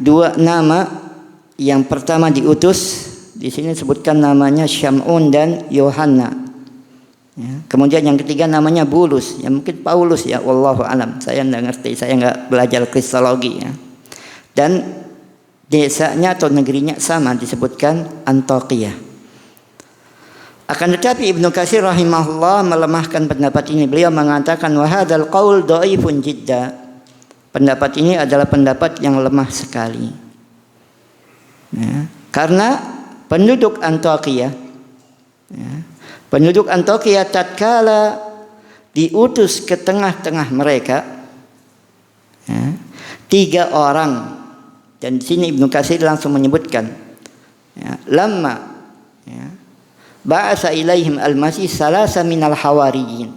dua nama. Yang pertama diutus, di sini disebutkan namanya Syam'un dan Yohanna. Kemudian yang ketiga namanya Bulus, yang mungkin Paulus ya, wallahu alam. Saya enggak ngerti, saya enggak belajar kristologi ya. Dan desanya atau negerinya sama, disebutkan Antioquia. Akan tetapi Ibnu Katsir rahimahullah melemahkan pendapat ini. Beliau mengatakan wa hadzal qaul dhaifun jidda. Pendapat ini adalah pendapat yang lemah sekali. Karena penduduk Antioquia tatkala diutus ke tengah-tengah mereka 3 orang, dan di sini Ibnu Katsir langsung menyebutkan lamma ba'atsa ilaihim al-masih salasa minal hawariyin.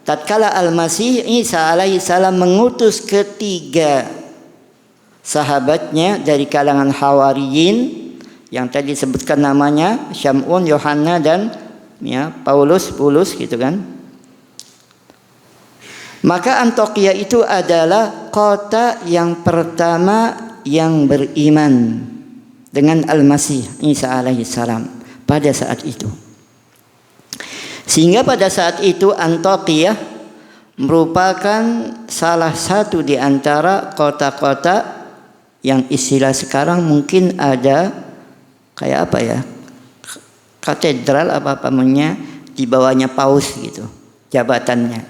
Tatkala al-Masih Isa alaihi salam mengutus ketiga sahabatnya dari kalangan Hawariyin yang tadi disebutkan namanya Syam'un, Yohanna dan Bulus gitu kan. Maka Antioquia itu adalah kota yang pertama yang beriman dengan Al-Masih Isa alaihi salam pada saat itu. Sehingga pada saat itu Antioquia merupakan salah satu di antara kota-kota yang istilah sekarang mungkin ada kayak apa ya, katedral apa namanya, di bawahnya paus gitu jabatannya.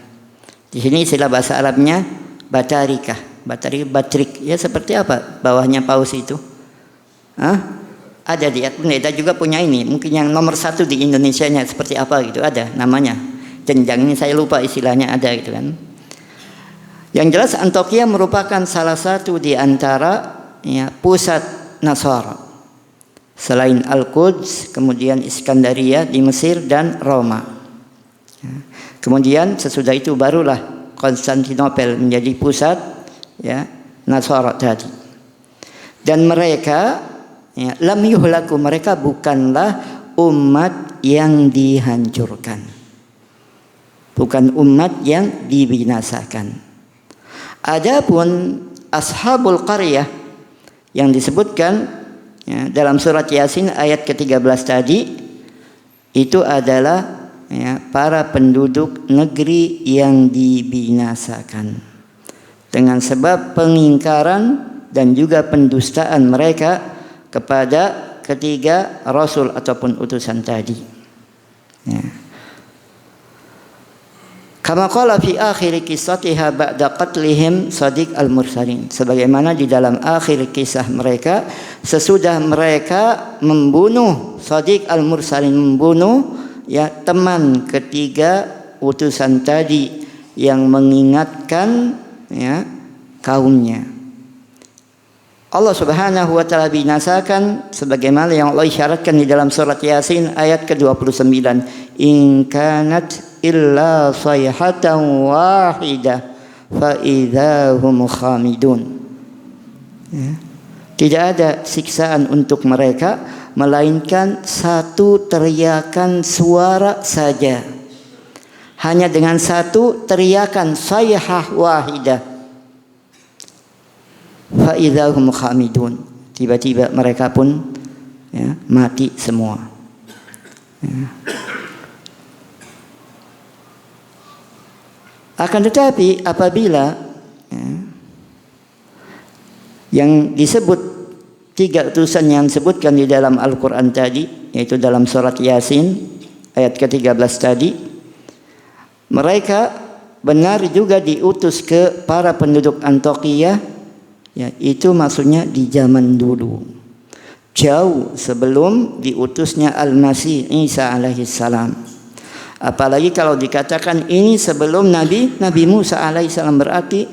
Di sini istilah bahasa Arabnya batrik ya, seperti apa bawahnya paus itu? Ada di kita juga punya ini, mungkin yang nomor 1 di Indonesianya seperti apa gitu, ada namanya jenjang ini, saya lupa istilahnya, ada gitu kan. Yang jelas Antioquia merupakan salah satu di antara pusat Nasara selain Al-Quds, kemudian Iskandaria di Mesir dan Roma. Kemudian sesudah itu barulah Konstantinopel menjadi pusat Nasara tadi. Dan mereka lam yuhlaku, mereka bukanlah umat yang dihancurkan, bukan umat yang dibinasakan. Adapun ashabul qaryah yang disebutkan dalam surat Yasin ayat ke-13 tadi, itu adalah para penduduk negeri yang dibinasakan dengan sebab pengingkaran dan juga pendustaan mereka kepada ketiga rasul ataupun utusan tadi. Kama qala fi akhir qissatiha ba'da qatlihim Shadiq al-Mursalin, sebagaimana di dalam akhir kisah mereka sesudah mereka membunuh Shadiq al-Mursalin, membunuh teman ketiga utusan tadi yang mengingatkan kaumnya. Allah Subhanahu wa taala binasakan sebagaimana yang Allah isyaratkan di dalam surat Yasin ayat ke-29, in kanat illa sayhatan wahidah fa idzahum khamidun. Tidak ada siksaan untuk mereka melainkan satu teriakan suara saja. Hanya dengan satu teriakan sayhah wahidah, fa idzahum khamidun, tiba-tiba mereka pun mati semua. Akan tetapi apabila yang disebut 3 utusan yang disebutkan di dalam Al-Quran tadi, yaitu dalam surat Yasin ayat ke-13 tadi, mereka benar juga diutus ke para penduduk Antioquia, itu maksudnya di zaman dulu, jauh sebelum diutusnya Al-Masih Isa alaihi salam. Apalagi kalau dikatakan ini sebelum Nabi Musa alaihi salam, berarti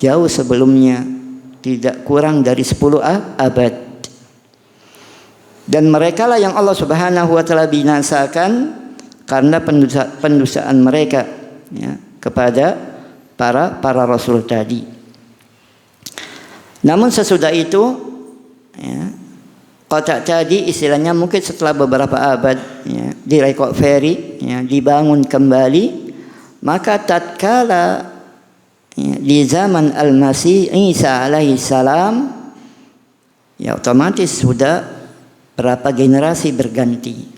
jauh sebelumnya, tidak kurang dari 10 abad. Dan mereka lah yang Allah Subhanahu wa taala binasakan karena pendustaan mereka kepada para rasul tadi. Namun sesudah itu, ya, kota tadi istilahnya mungkin setelah beberapa abad, ya, direcovery, ya, dibangun kembali, maka tatkala, ya, di zaman Al-Masih Isa alaihi salam, ya otomatis sudah berapa generasi berganti.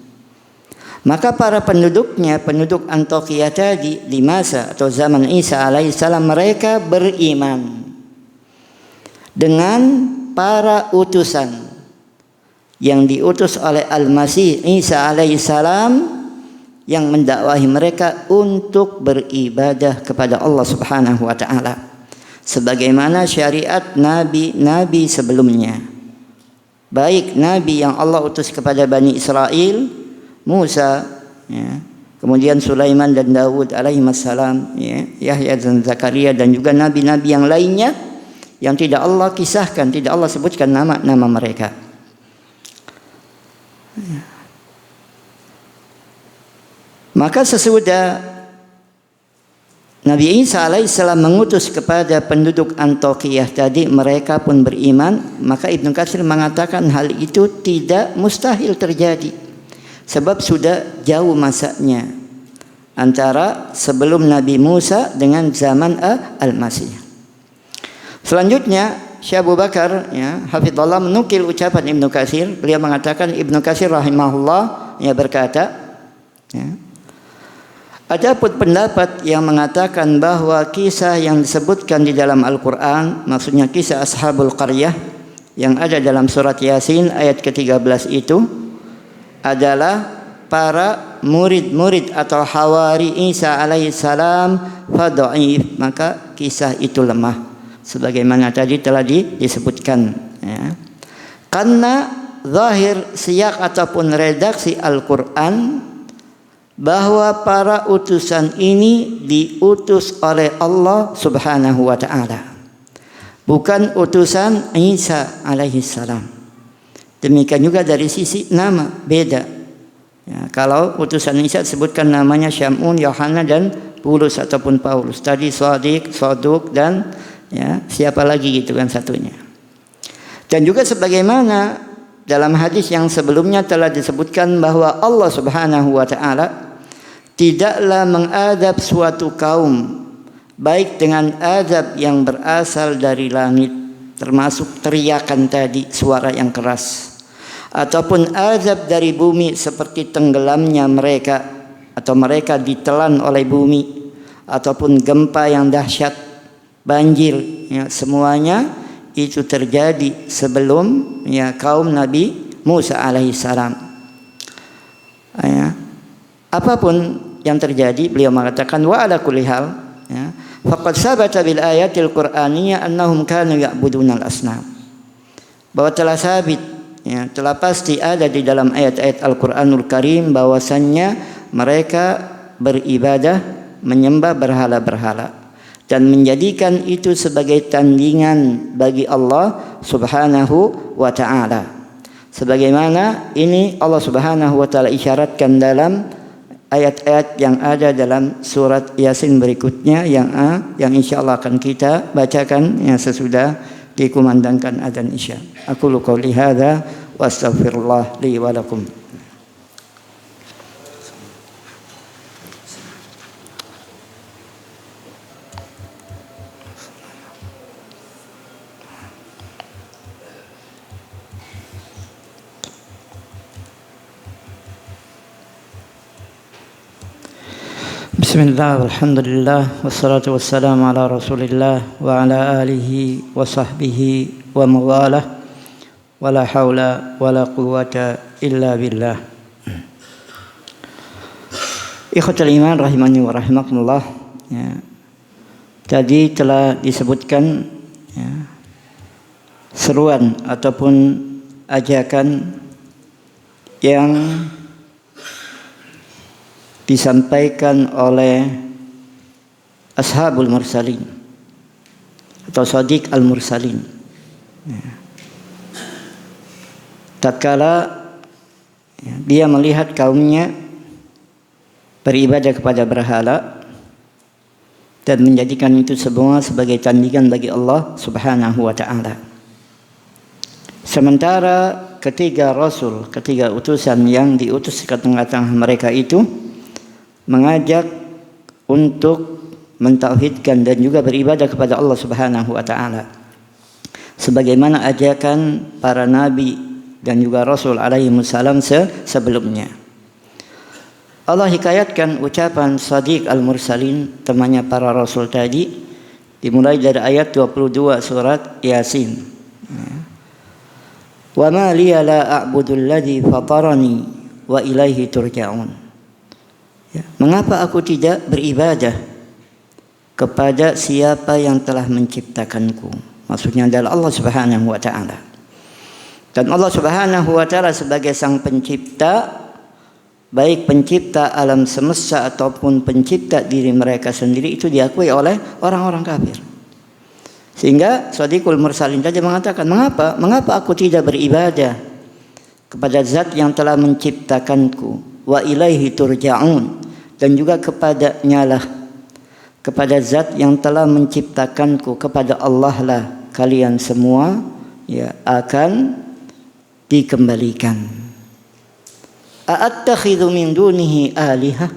Maka para penduduknya, penduduk Antiokhia tadi di masa atau zaman Isa alaihi salam, mereka beriman dengan para utusan yang diutus oleh Al-Masih Isa alaihi salam yang mendakwahi mereka untuk beribadah kepada Allah Subhanahu wa taala sebagaimana syariat nabi-nabi sebelumnya. Baik nabi yang Allah utus kepada Bani Israel, Musa, ya, kemudian Sulaiman dan Daud alaihi salam, ya, Yahya dan Zakaria, dan juga nabi-nabi yang lainnya yang tidak Allah kisahkan, tidak Allah sebutkan nama-nama mereka. Maka sesudah Nabi Isa alaihissalam mengutus kepada penduduk Antiokhia tadi, mereka pun beriman. Maka Ibnu Katsir mengatakan hal itu tidak mustahil terjadi, sebab sudah jauh masanya antara sebelum Nabi Musa dengan zaman Al-Masih. Selanjutnya Syekh Abu Bakar, ya, hafizallah, menukil ucapan Ibnu Katsir. Beliau mengatakan, Ibnu Katsir rahimahullah, ya, berkata, ya, adapun pendapat yang mengatakan bahwa kisah yang disebutkan di dalam Al-Quran, maksudnya kisah Ashabul Qaryah yang ada dalam surat Yasin ayat ke-13 itu adalah para murid-murid atau hawari Isa alaihissalam, fadhaif, maka kisah itu lemah sebagaimana tadi telah disebutkan, ya. Karena zahir siyak ataupun redaksi Al-Quran bahwa para utusan ini diutus oleh Allah Subhanahu wa taala, bukan utusan Isa alaihi salam. Demikian juga dari sisi nama beda, ya, kalau utusan Isa disebutkan namanya Syamun, Yohana dan Bulus ataupun Paulus. Tadi Shadiq, Saduk, dan, ya, siapa lagi gitu kan satunya. Dan juga sebagaimana dalam hadis yang sebelumnya telah disebutkan bahwa Allah Subhanahu wa taala tidaklah mengadab suatu kaum baik dengan adab yang berasal dari langit, termasuk teriakan tadi, suara yang keras, ataupun azab dari bumi seperti tenggelamnya mereka atau mereka ditelan oleh bumi, ataupun gempa yang dahsyat, banjir, ya, semuanya itu terjadi sebelum, ya, kaum Nabi Musa alaihissalam. Ya, apapun yang terjadi, beliau mengatakan wa ala kulli hal, ya, faqad sabata bil ayatil qur'aniyah annahum kanu ya'buduna al-asnam, bahwa telah sabit, ya, telah pasti ada di dalam ayat-ayat Al-Qur'anul Karim bahwasannya mereka beribadah menyembah berhala-berhala dan menjadikan itu sebagai tandingan bagi Allah Subhanahu wa taala. Sebagaimana ini Allah Subhanahu wa taala isyaratkan dalam ayat-ayat yang ada dalam surat Yasin berikutnya yang insyaallah akan kita bacakan, yang sesudah dikumandangkan adzan isya. Aqulu qouli hadza wa astaghfirullah li wa lakum. Bismillah, alhamdulillah, wassalatu wassalamu ala rasulillah wa ala alihi wa sahbihi wa mawalah, wa la hawla wa la quwwata illa billah. Ikhwatul iman rahimani wa rahimakumullah, ya, tadi telah disebutkan, ya, seruan ataupun ajakan yang disampaikan oleh Ashabul Mursalin atau Shadiq al-Mursalin, ya. Tatkala, ya, dia melihat kaumnya beribadah kepada berhala dan menjadikan itu semua sebagai tandingan bagi Allah Subhanahu wa taala. Sementara ketiga utusan yang diutus ke tengah-tengah mereka itu mengajak untuk mentauhidkan dan juga beribadah kepada Allah Subhanahu wa taala. Sebagaimana ajakan para nabi dan juga rasul alaihi wasallam sebelumnya. Allah hikayatkan ucapan Shadiq al-Mursalin, temannya para rasul tadi, dimulai dari ayat 22 surat Yasin. Wa ma liya la a'budu alladhi fatarani wa ilaihi turja'un. Mengapa aku tidak beribadah kepada siapa yang telah menciptakanku? Maksudnya adalah Allah Subhanahu wa taala. Dan Allah Subhanahu wa taala sebagai sang pencipta, baik pencipta alam semesta ataupun pencipta diri mereka sendiri, itu diakui oleh orang-orang kafir. Sehingga Shadiqul Mursalin tadi mengatakan, mengapa aku tidak beribadah kepada zat yang telah menciptakanku, wa ilaihi turja'un, dan juga kepadanya lah, kepada zat yang telah menciptakanku, kepada Allah lah kalian semua akan dikembalikan. A'attakhidhu min dunihi alihah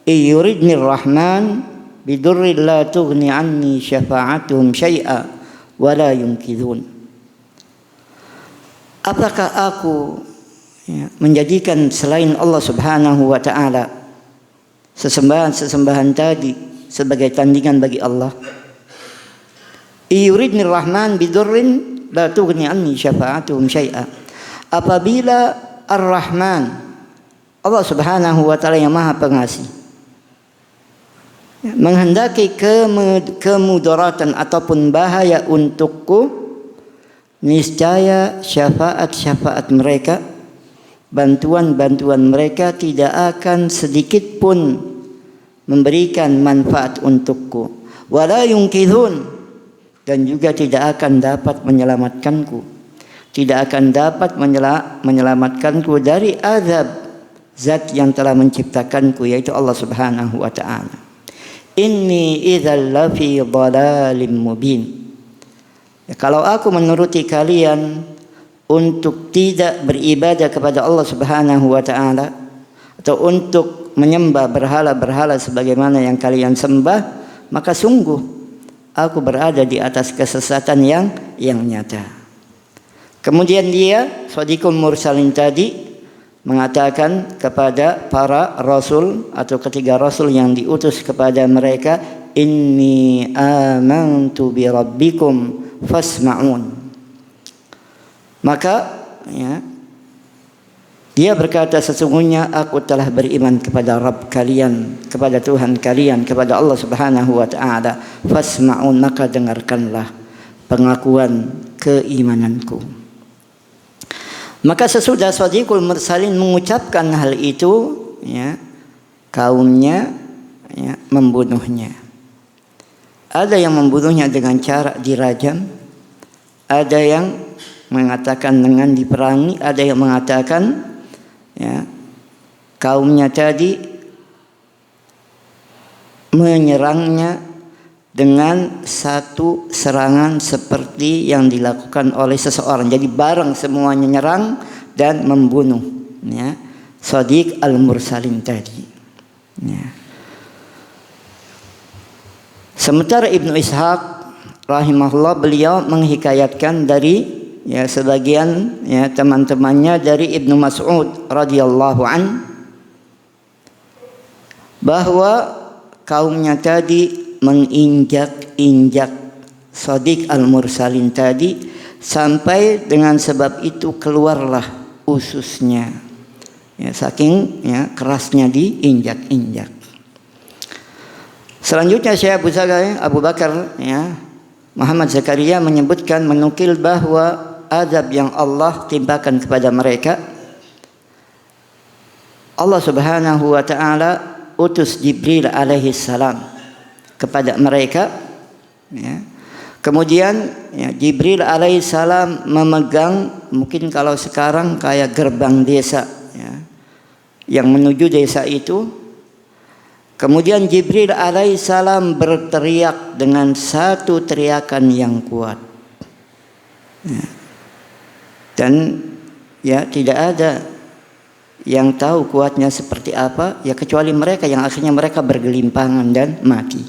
yuridni rahman bidurri la tughni anni syafa'atuhum syai'a wa la yunkidhun. Apakah aku menjadikan selain Allah Subhanahu wa taala sesembahan tadi sebagai tandingan bagi Allah? Yuridni rahman bidurrin la tughni anni syafa'atuhum syai'a. Apabila Ar-Rahman, Allah Subhanahu wa taala yang Maha Pengasih, menghendaki kemudaratan ataupun bahaya untukku, niscaya syafaat mereka, bantuan mereka tidak akan sedikit pun memberikan manfaat untukku. Wala yunkidhun, dan juga tidak akan dapat menyelamatkanku, tidak akan dapat menyelamatkanku dari azab zat yang telah menciptakanku, yaitu Allah Subhanahu wa taala. Inni idzal lafi dhalalim mubin. Kalau aku menuruti kalian untuk tidak beribadah kepada Allah Subhanahu wa taala, atau untuk menyembah berhala-berhala sebagaimana yang kalian sembah, maka sungguh aku berada di atas kesesatan yang nyata. Kemudian dia, Shadiqul Mursalin tadi, mengatakan kepada para rasul atau ketiga rasul yang diutus kepada mereka, inni amantu bi rabbikum fasma'un. Maka dia berkata, sesungguhnya aku telah beriman kepada Rabb kalian, kepada Tuhan kalian, kepada Allah Subhanahu wa taala. Fasma'un, maka dengarkanlah pengakuan keimananku. Maka sesudah Shadiqul Mursalin mengucapkan hal itu, kaumnya membunuhnya. Ada yang membunuhnya dengan cara dirajam, ada yang mengatakan dengan diperangi, ada yang mengatakan kaumnya tadi menyerangnya dengan satu serangan seperti yang dilakukan oleh seseorang. Jadi bareng semuanya nyerang dan membunuh Shadiq al-Mursalin tadi. Sementara Ibnu Ishaq rahimahullah, beliau menghikayatkan dari sebagian teman-temannya dari Ibnu Mas'ud radhiyallahu an, bahwa kaumnya tadi menginjak-injak Shadiq al-Mursalin tadi, sampai dengan sebab itu keluarlah ususnya, saking kerasnya diinjak-injak. Selanjutnya Syekh Abu Bakar Muhammad Zakaria menyebutkan, menukil bahwa azab yang Allah timpakan kepada mereka, Allah Subhanahu wa taala utus Jibril alaihi salam kepada mereka. Kemudian Jibril alaihissalam memegang, mungkin kalau sekarang kayak gerbang desa yang menuju desa itu. Kemudian Jibril alaihissalam berteriak dengan satu teriakan yang kuat. Dan ya tidak ada yang tahu kuatnya seperti apa ya kecuali mereka, yang akhirnya mereka bergelimpangan dan mati.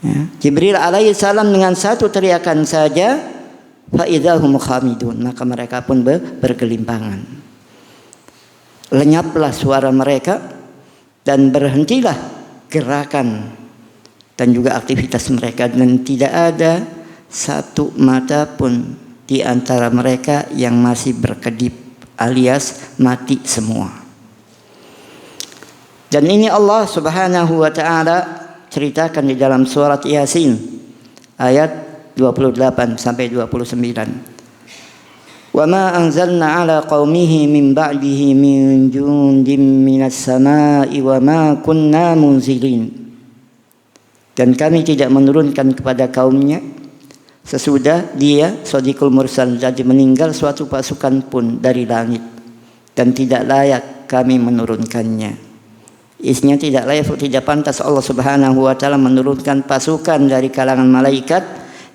Ya. Jibril alaihi salam dengan satu teriakan saja fa idzahum khamidun, maka mereka pun bergelimpangan. Lenyaplah suara mereka dan berhentilah gerakan dan juga aktivitas mereka, dan tidak ada satu mata pun di antara mereka yang masih berkedip, alias mati semua. Dan ini Allah Subhanahu wa taala ceritakan di dalam surat Yasin ayat 28 sampai 29. Wa ma anzalna ala qaumihi min ba'dihi min jundin minas sama'i wa ma kunna munzilin. Dan kami tidak menurunkan kepada kaumnya sesudah dia Shadiqul Mursal jadi meninggal suatu pasukan pun dari langit, dan tidak layak kami menurunkannya. Isinya tidak layak, tidak pantas Allah Subhanahu wa taala menurunkan pasukan dari kalangan malaikat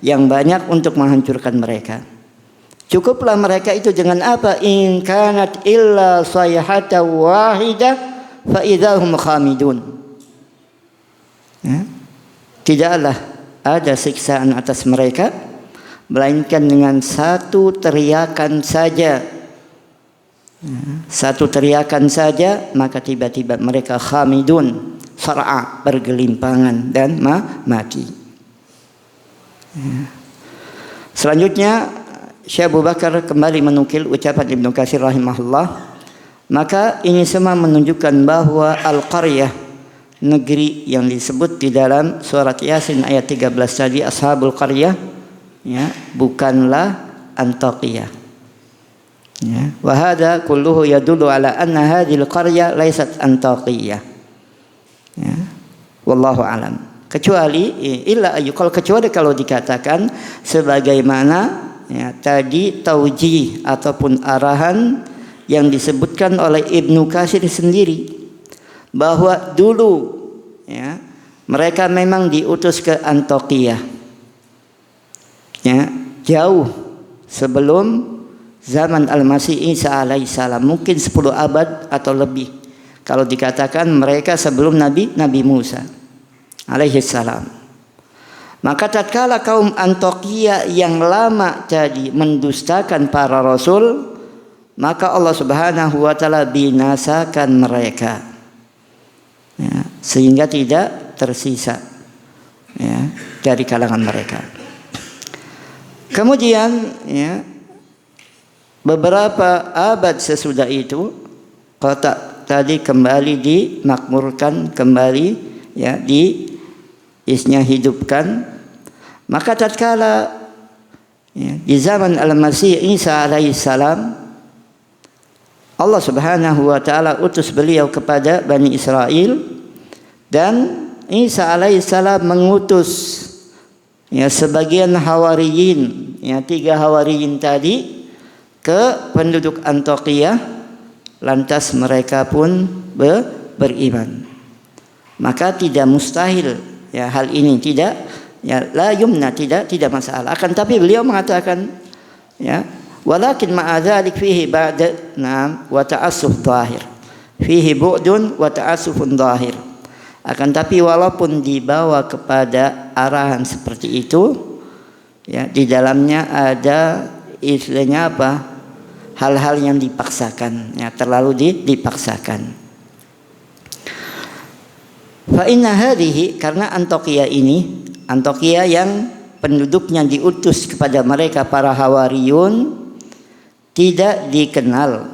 yang banyak untuk menghancurkan mereka. Cukuplah mereka itu dengan apa? In kanat illa sayhatan wahidah fa idzahum khamidun. Ya. Tidaklah ada siksaan atas mereka melainkan dengan satu teriakan saja. Satu teriakan saja maka tiba-tiba mereka khamidun, sar'a, bergelimpangan dan mati. Selanjutnya Syekh Abu Bakar kembali menukil ucapan Ibnu Katsir rahimahullah. Maka ini semua menunjukkan bahwa Al-Qaryah, negeri yang disebut di dalam surat Yasin ayat 13 tadi, Ashabul Qaryah, ya, bukanlah Antakiyah. Ya, wa hadza kulluhu yadullu ala anna hadhil qaryah laysat Antakiyah. Ya, wallahu alam. Kecuali kecuali kalau dikatakan sebagaimana ya, tadi taujih ataupun arahan yang disebutkan oleh Ibnu Katsir sendiri, bahwa dulu ya, mereka memang diutus ke Antakiyah, ya, jauh sebelum zaman Al-Masih Isa alaihissalam, mungkin 10 abad atau lebih kalau dikatakan mereka sebelum Nabi Musa alaihissalam. Maka tatkala kaum Antakiyah yang lama tadi mendustakan para rasul, maka Allah Subhanahu wa taala binasakan mereka, ya, sehingga tidak tersisa ya, dari kalangan mereka. Kemudian ya, beberapa abad sesudah itu kota tadi kembali dimakmurkan, kembali ya isinya hidupkan. Maka tatkala ya, di zaman Al-Masih Isa alaihissalam, Allah Subhanahu wa taala utus beliau kepada Bani Israel, dan Isa alaihissalam mengutus ya sebagian hawariyin, ya 3 hawariyin tadi ke penduduk Antakiyah, lantas mereka pun beriman. Maka tidak mustahil ya hal ini, tidak ya, la yumna, tidak masalah. Akan tapi beliau mengatakan ya, walakin ma'adzalik fihi ba'da na'am wa ta'assuf zahir. Fihi bu'dun wa ta'assufun zahir. Akan tapi walaupun dibawa kepada arahan seperti itu ya, di dalamnya ada istilahnya apa? Hal-hal yang dipaksakan, ya, terlalu dipaksakan. Fa inna hadhihi, karena Antakiyah ini, Antakiyah yang penduduknya diutus kepada mereka para hawariyun, tidak dikenal,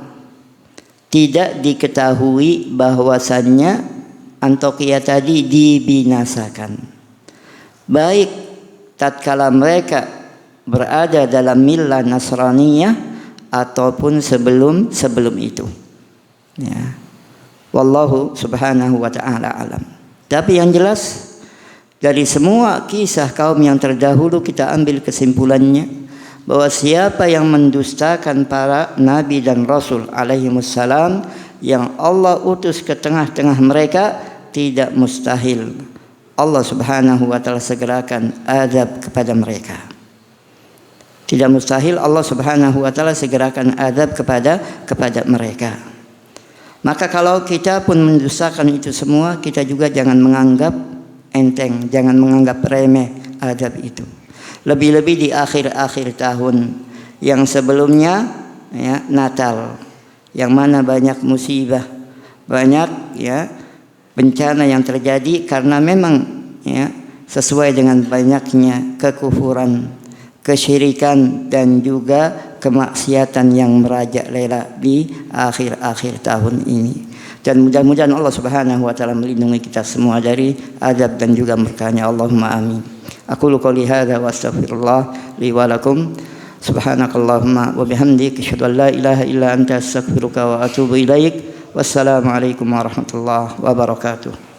tidak diketahui bahwasannya Antakiyah tadi dibinasakan. Baik tatkala mereka berada dalam millah Nasraniyah ataupun sebelum itu. Ya. Wallahu subhanahu wa ta'ala alam. Tapi yang jelas dari semua kisah kaum yang terdahulu kita ambil kesimpulannya bahwa siapa yang mendustakan para nabi dan rasul alaihimussalam yang Allah utus ke tengah-tengah mereka, tidak mustahil Allah Subhanahu wa taala segerakan azab kepada mereka. Tidak mustahil Allah Subhanahu wa taala segerakan azab kepada mereka. Maka kalau kita pun mendustakan itu semua, kita juga jangan menganggap enteng, jangan menganggap remeh azab itu. Lebih-lebih di akhir-akhir tahun yang sebelumnya ya Natal, yang mana banyak musibah, banyak ya bencana yang terjadi karena memang ya sesuai dengan banyaknya kekufuran, kesyirikan dan juga kemaksiatan yang merajalela di akhir-akhir tahun ini. Dan mudah-mudahan Allah Subhanahu wa taala melindungi kita semua dari azab dan juga murkanya. Allahumma amin. Aqulu qouli hadza wa astaghfirullah li wa lakum. Subhanakallahumma wa bihamdika asyhadu an la ilaha illa anta astaghfiruka wa atubu ilaik. Wassalamualaikum warahmatullahi wabarakatuh.